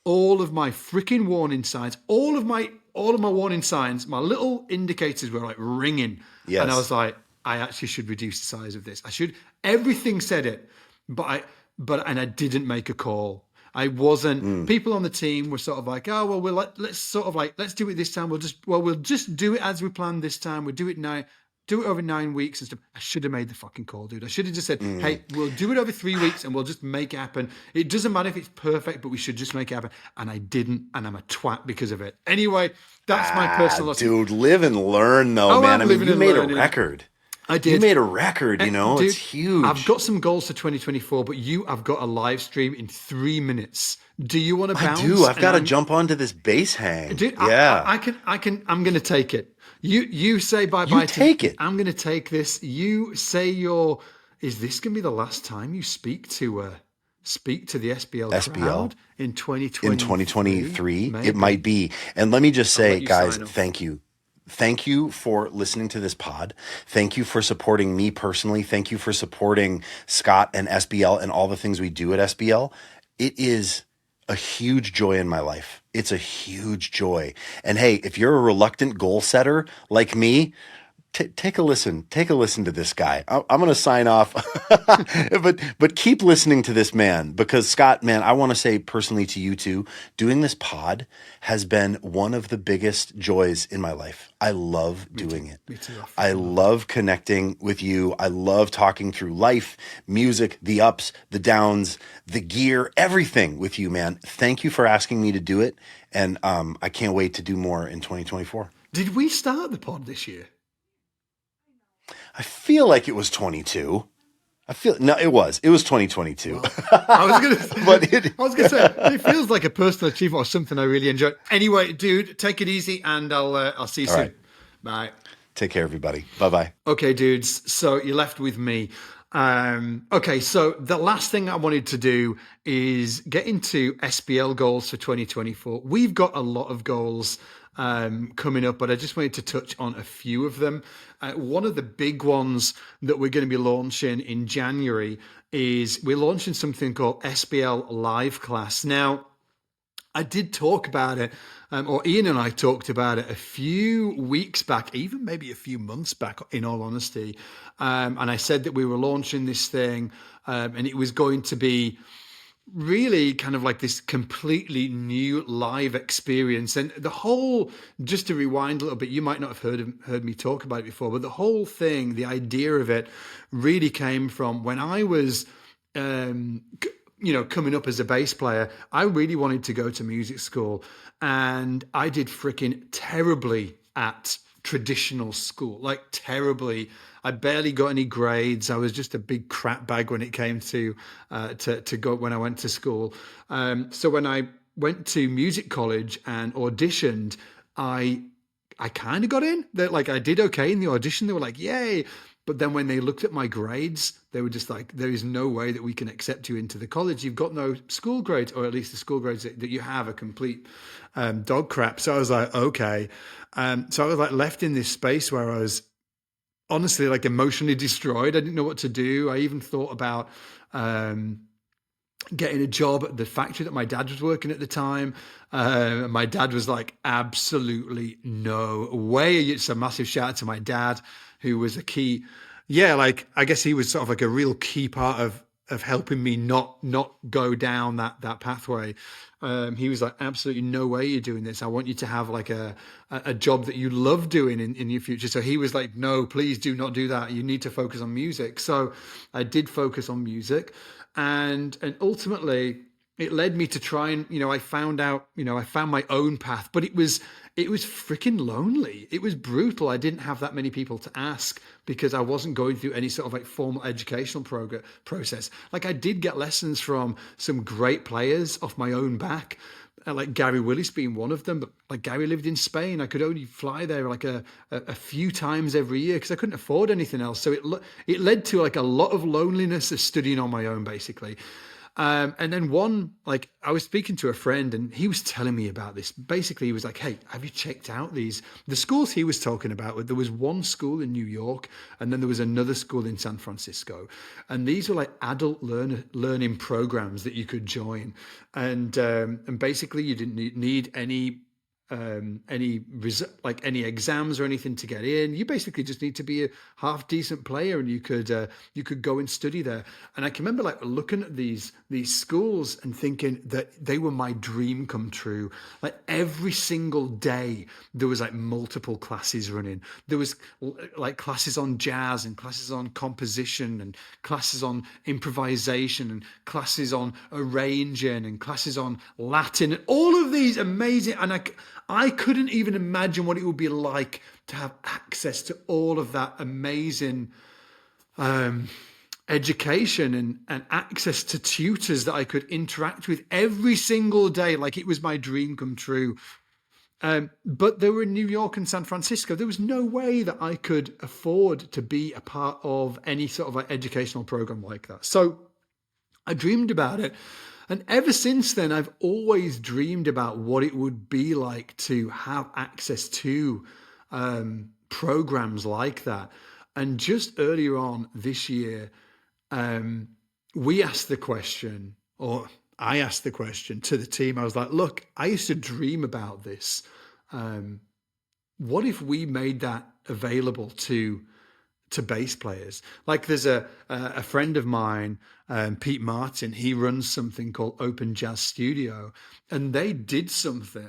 Speaker 1: all of my freaking warning signs, all of my warning signs, my little indicators were like ringing, and I was
Speaker 2: Yes.
Speaker 1: like, I actually should reduce the size of this. I should. Everything said it, and I didn't make a call. I wasn't.
Speaker 2: Mm.
Speaker 1: People on the team were sort of like, oh well, let's sort of like let's do it this time. We'll just do it as we planned this time. We'll do it now. Do it over 9 weeks and stuff. I should have made the fucking call, dude. I should have just said,
Speaker 2: Mm.
Speaker 1: hey, we'll do it over 3 weeks and we'll just make it happen. It doesn't matter if it's perfect, but we should just make it happen. And I didn't, and I'm a twat because of it. Anyway, that's my personal loss.
Speaker 2: Dude, live and learn though,
Speaker 1: Oh,
Speaker 2: man.
Speaker 1: I'm
Speaker 2: I mean,
Speaker 1: living
Speaker 2: you
Speaker 1: and
Speaker 2: made a
Speaker 1: learning.
Speaker 2: record.
Speaker 1: I
Speaker 2: You
Speaker 1: did.
Speaker 2: made a record,
Speaker 1: Dude,
Speaker 2: it's huge.
Speaker 1: I've got some goals for 2024, but I've got a live stream in 3 minutes. Do you want to
Speaker 2: I
Speaker 1: bounce?
Speaker 2: do. I've
Speaker 1: And
Speaker 2: got to
Speaker 1: I'm-
Speaker 2: jump onto this bass hang.
Speaker 1: Dude,
Speaker 2: Yeah.
Speaker 1: I'm going to take it. You say bye
Speaker 2: You
Speaker 1: bye.
Speaker 2: take it.
Speaker 1: I'm going to take this. You say is this going to be the last time you speak to the SBL
Speaker 2: SBL
Speaker 1: crowd in 2023?
Speaker 2: in 2023,
Speaker 1: Maybe.
Speaker 2: it might be. And let me just say,
Speaker 1: let you
Speaker 2: guys,
Speaker 1: sign off.
Speaker 2: thank you. Thank you for listening to this pod. Thank you for supporting me personally. Thank you for supporting Scott and SBL and all the things we do at SBL. It is a huge joy in my life. It's a huge joy. And hey, if you're a reluctant goal setter like me, take a listen. Take a listen to this guy. I'm going to sign off, but keep listening to this man, because Scott, man, I want to say personally to you too, doing this pod has been one of the biggest joys in my life. I love doing it.
Speaker 1: Me too.
Speaker 2: I love connecting with you. I love talking through life, music, the ups, the downs, the gear, everything with you, man. Thank you for asking me to do it. And I can't wait to do more in 2024.
Speaker 1: Did we start the pod this year?
Speaker 2: I feel like it was 22. It was 2022.
Speaker 1: Well, I was gonna say it feels like a personal achievement or something I really enjoy. Anyway, dude, take it easy, and I'll see you soon.
Speaker 2: Right.
Speaker 1: Bye.
Speaker 2: Take care, everybody. Bye-bye.
Speaker 1: Okay, dudes. So you're left with me. Okay, so the last thing I wanted to do is get into SBL goals for 2024. We've got a lot of goals coming up, but I just wanted to touch on a few of them. One of the big ones that we're going to be launching in January is we're launching something called SBL Live Class. Now, I did talk about it, or Ian and I talked about it a few weeks back, even maybe a few months back, in all honesty. And I said that we were launching this thing, and it was going to be really kind of like this completely new live experience. And the whole, just to rewind a little bit, you might not have heard me talk about it before, but the whole thing, the idea of it really came from when I was coming up as a bass player. I really wanted to go to music school, and I did freaking terribly at traditional school, like terribly. I barely got any grades. I was just a big crap bag when it came to go when I went to school. So when I went to music college and auditioned, I kind of got in. Like I did okay in the audition. They were like, "Yay!" But then when they looked at my grades, they were just like, "There is no way that we can accept you into the college. You've got no school grades, or at least the school grades that you have are complete dog crap." So I was like, "Okay." So I was like left in this space where I was honestly like emotionally destroyed. I didn't know what to do. I even thought about getting a job at the factory that my dad was working at the time. My dad was like, absolutely no way. It's a massive shout out to my dad, who was a key. Yeah, like I guess he was sort of like a real key part of helping me not go down that pathway. He was like, absolutely no way you're doing this. I want you to have like a job that you love doing in your future. So he was like, no, please do not do that. You need to focus on music. So I did focus on music, and ultimately it led me to try and, I found my own path, but it was freaking lonely. It was brutal. I didn't have that many people to ask because I wasn't going through any sort of like formal educational process. Like I did get lessons from some great players off my own back, like Gary Willis being one of them. But like Gary lived in Spain. I could only fly there like a few times every year because I couldn't afford anything else. So it led to like a lot of loneliness of studying on my own, basically. And then I was speaking to a friend and he was telling me about this. Basically, he was like, "Hey, have you checked out the schools he was talking about?" There was one school in New York, and then there was another school in San Francisco. And these were like adult learning programs that you could join. And basically you didn't need any exams or anything to get in. You basically just need to be a half decent player, and you could go and study there. And I can remember like looking at these schools and thinking that they were my dream come true. Like every single day there was like multiple classes running. There was like classes on jazz and classes on composition and classes on improvisation and classes on arranging and classes on Latin and all of these amazing. And I couldn't even imagine what it would be like to have access to all of that amazing education and access to tutors that I could interact with every single day. Like it was my dream come true. But they were in New York and San Francisco. There was no way that I could afford to be a part of any sort of like educational program like that. So I dreamed about it. And ever since then, I've always dreamed about what it would be like to have access to programs like that. And just earlier on this year, we asked the question, or I asked the question to the team. I was like, look, I used to dream about this. What if we made that available to bass players. Like there's a friend of mine, Pete Martin, he runs something called Open Jazz Studio, and they do something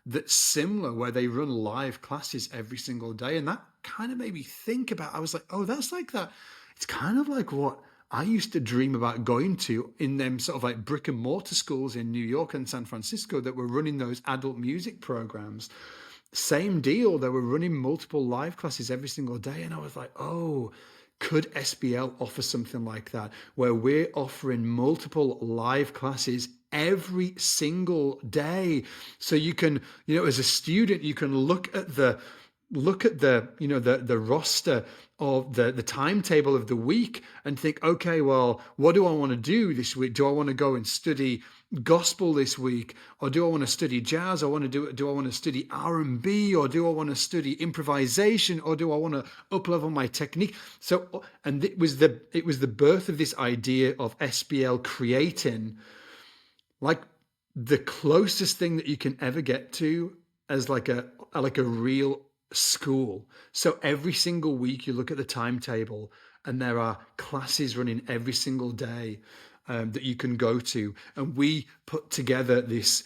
Speaker 1: that's similar where they run live classes every single day. And that kind of made me think about, I was like, oh, that's like that. It's kind of like what I used to dream about going to in them sort of like brick and mortar schools in New York and San Francisco that were running those adult music programs. Same deal. They were running multiple live classes every single day. And I was like, oh, could SBL offer something like that where we're offering multiple live classes every single day? So you can, as a student, you can look at the roster of the timetable of the week and think, okay, well, what do I want to do this week? Do I want to go and study gospel this week, or do I want to study jazz? Do I want to study R&B, or do I want to study improvisation, or do I want to up-level my technique? So, and it was the birth of this idea of SBL creating like the closest thing that you can ever get to as like a real school. So every single week you look at the timetable and there are classes running every single day that you can go to. And we put together this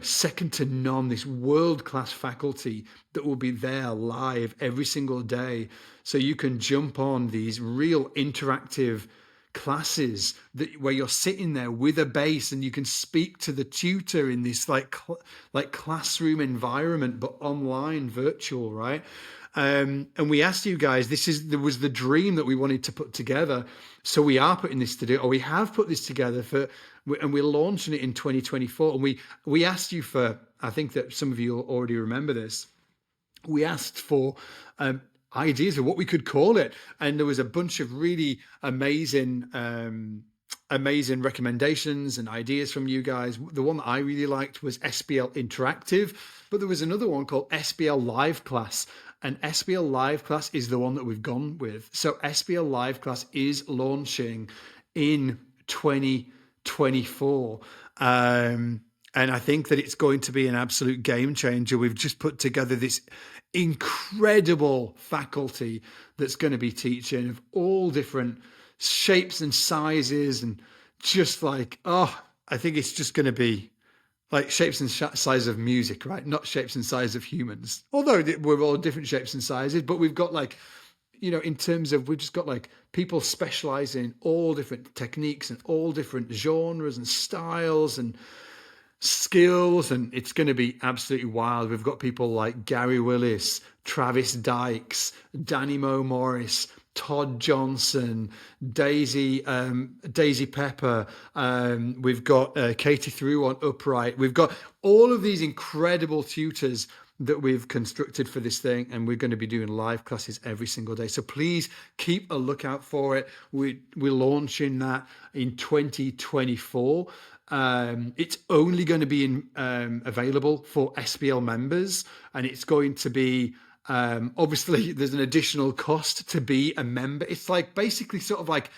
Speaker 1: second to none, this world-class faculty that will be there live every single day. So you can jump on these real interactive classes where you're sitting there with a bass and you can speak to the tutor in this like classroom environment, but online, virtual, right? And we asked you guys, there was the dream that we wanted to put together. So we are putting this we have put this together and we're launching it in 2024. And we asked you for, I think that some of you already remember this. We asked for ideas of what we could call it. And there was a bunch of really amazing recommendations and ideas from you guys. The one that I really liked was SBL Interactive, but there was another one called SBL Live Class. And SBL Live Class is the one that we've gone with. So SBL Live Class is launching in 2024. And I think that it's going to be an absolute game changer. We've just put together this incredible faculty that's going to be teaching of all different shapes and sizes, and just like, I think it's just going to be like shapes and size of music, right? Not shapes and size of humans. Although we're all different shapes and sizes, but we've got like, in terms of, we've just got like people specializing in all different techniques and all different genres and styles and skills, and it's going to be absolutely wild. We've got people like Gary Willis, Travis Dykes, Danny Moe Morris, Todd Johnson, Daisy Pepper. We've got Katie Through on upright. We've got all of these incredible tutors that we've constructed for this thing, and we're going to be doing live classes every single day. So please keep a lookout for it. We're launching that in 2024. It's only going to be available for SBL members, and it's going to be obviously there's an additional cost to be a member. It's like basically sort of like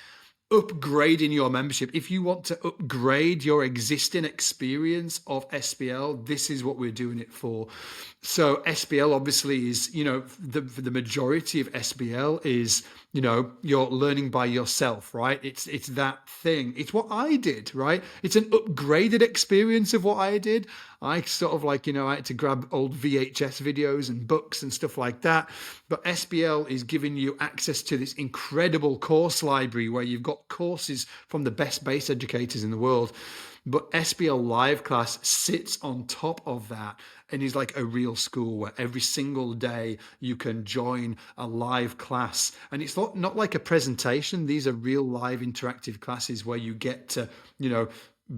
Speaker 1: upgrading your membership. If you want to upgrade your existing experience of SBL, this is what we're doing it for. So SBL obviously is, the majority of SBL is, you're learning by yourself, right? It's that thing. It's what I did, right? It's an upgraded experience of what I did. I sort of like, I had to grab old VHS videos and books and stuff like that. But SBL is giving you access to this incredible course library where you've got courses from the best bass educators in the world. But SBL Live Class sits on top of that and is like a real school where every single day you can join a live class. And it's not like a presentation. These are real live interactive classes where you get to,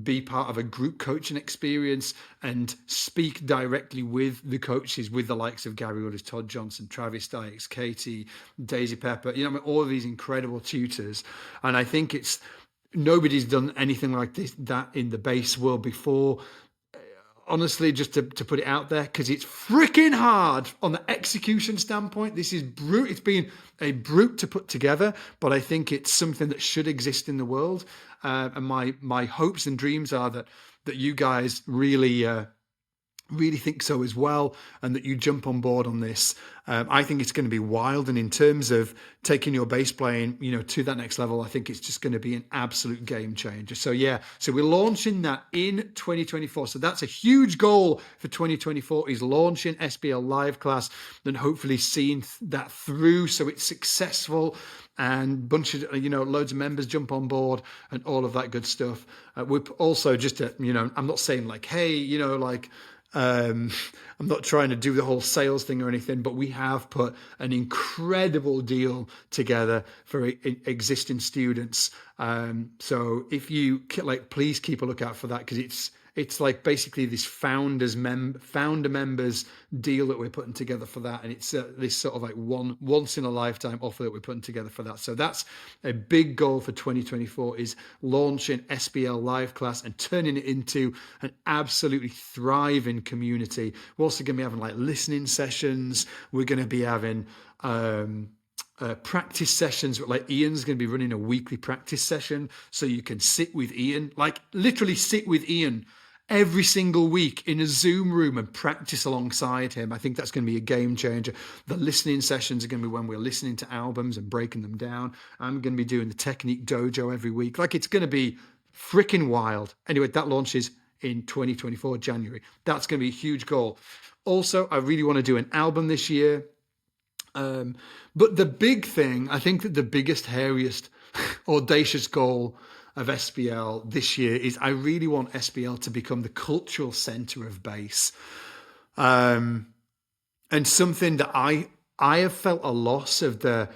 Speaker 1: be part of a group coaching experience and speak directly with the coaches, with the likes of Gary Willis, Todd Johnson, Travis Dykes, Katie, Daisy Pepper, all of these incredible tutors. And I think nobody's done anything like that in the bass world before. Honestly, just to put it out there, because it's freaking hard on the execution standpoint. This is brute. It's been a brute to put together, but I think it's something that should exist in the world. And my hopes and dreams are that you guys really really think so as well, and that you jump on board on this. I think it's going to be wild, and in terms of taking your bass playing, to that next level, I think it's just going to be an absolute game changer. So yeah, so we're launching that in 2024. So that's a huge goal for 2024, is launching SBL Live Class, and hopefully seeing that through so it's successful, and bunch of loads of members jump on board and all of that good stuff. We're also just I'm not saying like, hey, I'm not trying to do the whole sales thing or anything, but we have put an incredible deal together for existing students. So if you please keep a lookout for that, because it's like basically this founder members deal that we're putting together for that, and it's this sort of like once in a lifetime offer that we're putting together for that. So that's a big goal for 2024, is launching SBL Live Class and turning it into an absolutely thriving community. We're also going to be having like listening sessions. We're going to be having practice sessions. Like Ian's going to be running a weekly practice session, so you can sit with Ian, like literally sit with Ian every single week in a Zoom room and practice alongside him. I think that's going to be a game changer. The listening sessions are going to be when we're listening to albums and breaking them down. I'm going to be doing the Technique Dojo every week. Like, it's going to be freaking wild. Anyway, that launches in 2024, January. That's going to be a huge goal. Also, I really want to do an album this year. But the big thing, I think that the biggest, hairiest, audacious goal of SBL this year is I really want SBL to become the cultural center of bass. And something that I have felt a loss of the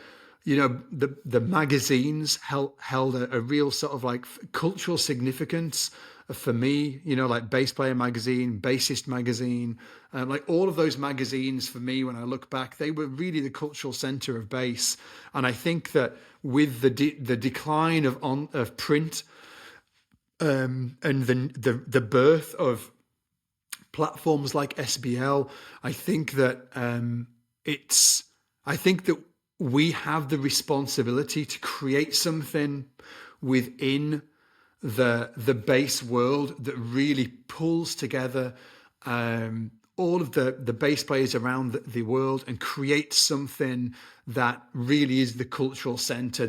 Speaker 1: magazines held a real sort of like cultural significance for me, like Bass Player Magazine, Bassist Magazine, like all of those magazines for me, when I look back, they were really the cultural center of bass. And I think that with the decline of print, and the birth of platforms like SBL, I think that we have the responsibility to create something within the bass world that really pulls together all of the bass players around the world and create something that really is the cultural center.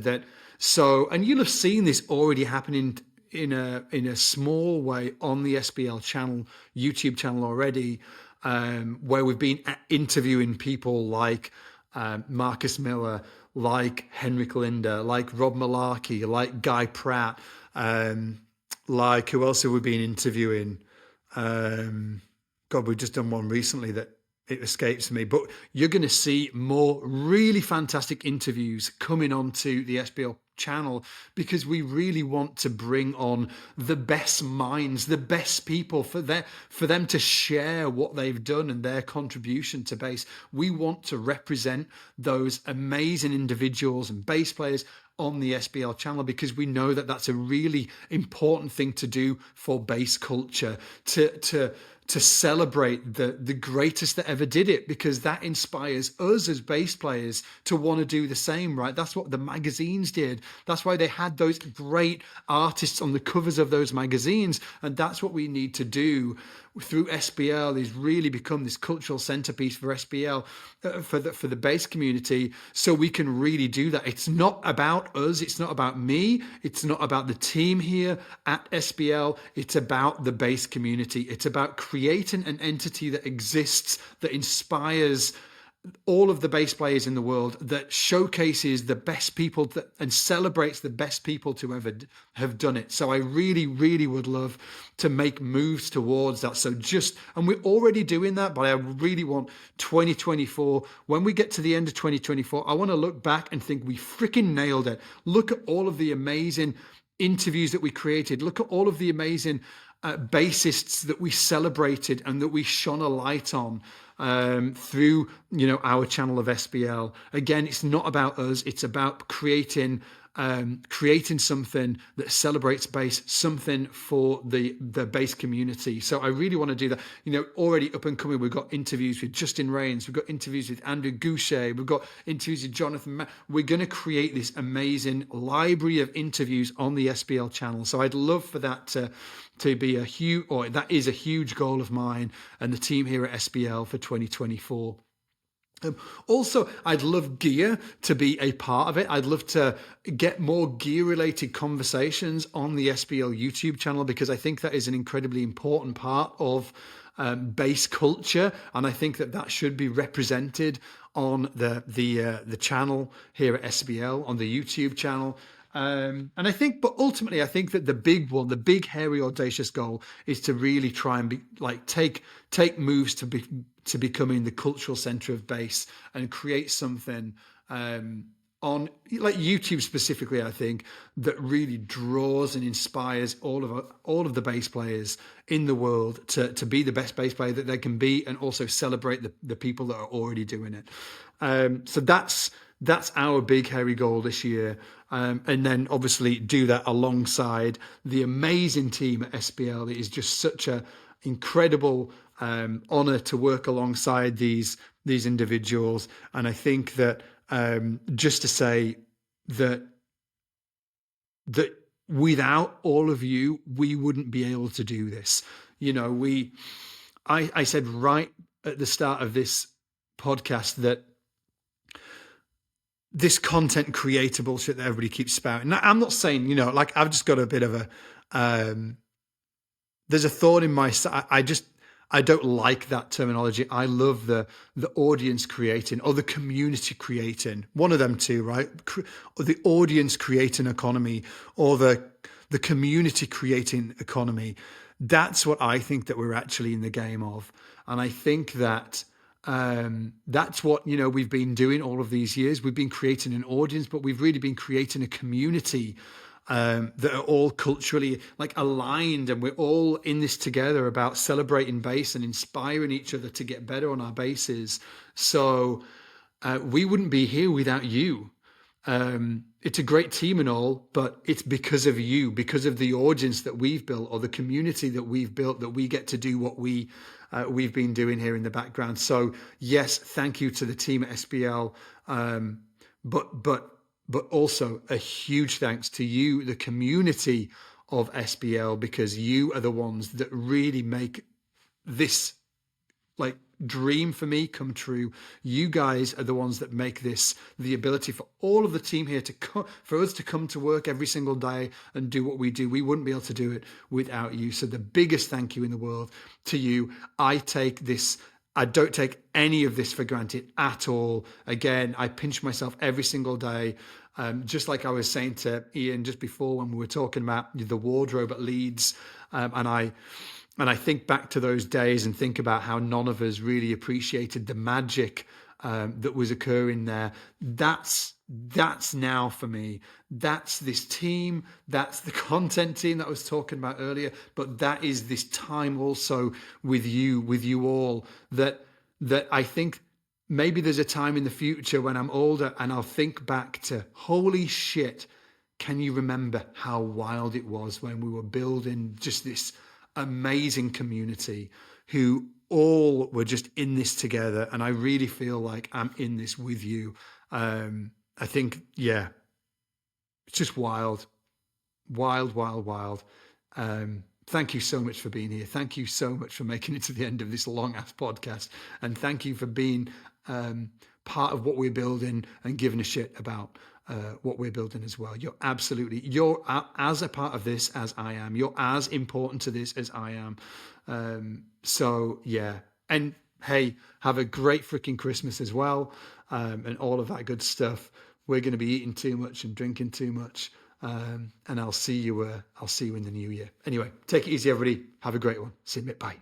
Speaker 1: And you'll have seen this already happening in a small way on the SBL channel, YouTube channel already, where we've been interviewing people like Marcus Miller, like Henrik Linder, like Rob Malarkey, like Guy Pratt, like who else have we been interviewing? God, we've just done one recently that it escapes me, but you're going to see more really fantastic interviews coming onto the SBL channel, because we really want to bring on the best minds, the best people for them to share what they've done and their contribution to bass. We want to represent those amazing individuals and bass players on the SBL channel, because we know that that's a really important thing to do for bass culture, to celebrate the greatest that ever did it, because that inspires us as bass players to want to do the same, right? That's what the magazines did. That's why they had those great artists on the covers of those magazines. And that's what we need to do through SBL, is really become this cultural centerpiece for SBL, for the bass community, so we can really do that. It's not about us. It's not about me. It's not about the team here at SBL. It's about the bass community. It's about creating an entity that exists, that inspires all of the bass players in the world, that showcases the best people and celebrates the best people to ever have done it. So I really, really would love to make moves towards that. And we're already doing that, but I really want 2024, when we get to the end of 2024, I want to look back and think we freaking nailed it. Look at all of the amazing interviews that we created. Look at all of the amazing bassists that we celebrated and that we shone a light on through our channel of SBL. Again, it's not about us. It's about creating creating something that celebrates bass, something for the bass community. So I really want to do that. Already up and coming, we've got interviews with Justin Rains, we've got interviews with Andrew Goucher, we've got interviews with Jonathan. We're going to create this amazing library of interviews on the SBL channel. So I'd love for that to be that is a huge goal of mine and the team here at SBL for 2024. Also, I'd love gear to be a part of it. I'd love to get more gear-related conversations on the SBL YouTube channel, because I think that is an incredibly important part of bass culture, and I think that should be represented on the channel here at SBL, on the YouTube channel. And but ultimately, I think that the big, hairy, audacious goal is to really try and take moves to becoming the cultural center of bass and create something on YouTube specifically. I think that really draws and inspires all of the bass players in the world to be the best bass player that they can be, and also celebrate the people that are already doing it. So that's our big, hairy goal this year. And then obviously do that alongside the amazing team at SBL. It is just such a incredible honor to work alongside these individuals. And I think that just to say that without all of you, we wouldn't be able to do this. I said right at the start of this podcast that this content creator bullshit that everybody keeps spouting. Now, I'm not saying, I've just got a bit of there's a thorn in my side. I don't like that terminology. I love the audience creating, or the community creating. One of them two, right? Or the audience creating economy, or the community creating economy. That's what I think that we're actually in the game of. And I think that that's what we've been doing all of these years. We've been creating an audience, but we've really been creating a community that are all culturally aligned, and we're all in this together about celebrating bass and inspiring each other to get better on our basses. So we wouldn't be here without you. It's a great team and all, but it's because of you, because of the audience that we've built, or the community that we've built, that we get to do what we've been doing here in the background. So yes, thank you to the team at SBL, but also a huge thanks to you, the community of SBL, because you are the ones that really make this dream for me come true. You guys are the ones that make this the ability for all of the team here for us to come to work every single day and do what we do. We wouldn't be able to do it without you. So the biggest thank you in the world to you. I don't take any of this for granted at all. Again, I pinch myself every single day. Just like I was saying to Ian just before when we were talking about the wardrobe at Leeds, and I think back to those days and think about how none of us really appreciated the magic that was occurring there. That's now for me. That's this team. That's the content team that I was talking about earlier. But that is this time also with you all, that I think maybe there's a time in the future when I'm older and I'll think back to, holy shit, can you remember how wild it was when we were building just this amazing community who all were just in this together? And I really feel like I'm in this with you. I think, yeah, it's just wild. Thank you so much for being here. Thank you so much for making it to the end of this long ass podcast. And thank you for being part of what we're building and giving a shit about what we're building as well. You're as a part of this as I am. You're as important to this as I am. So yeah. And hey, have a great freaking Christmas as well. And all of that good stuff. We're going to be eating too much and drinking too much. And I'll see you in the new year. Anyway, take it easy, everybody. Have a great one. See you, mate. Bye.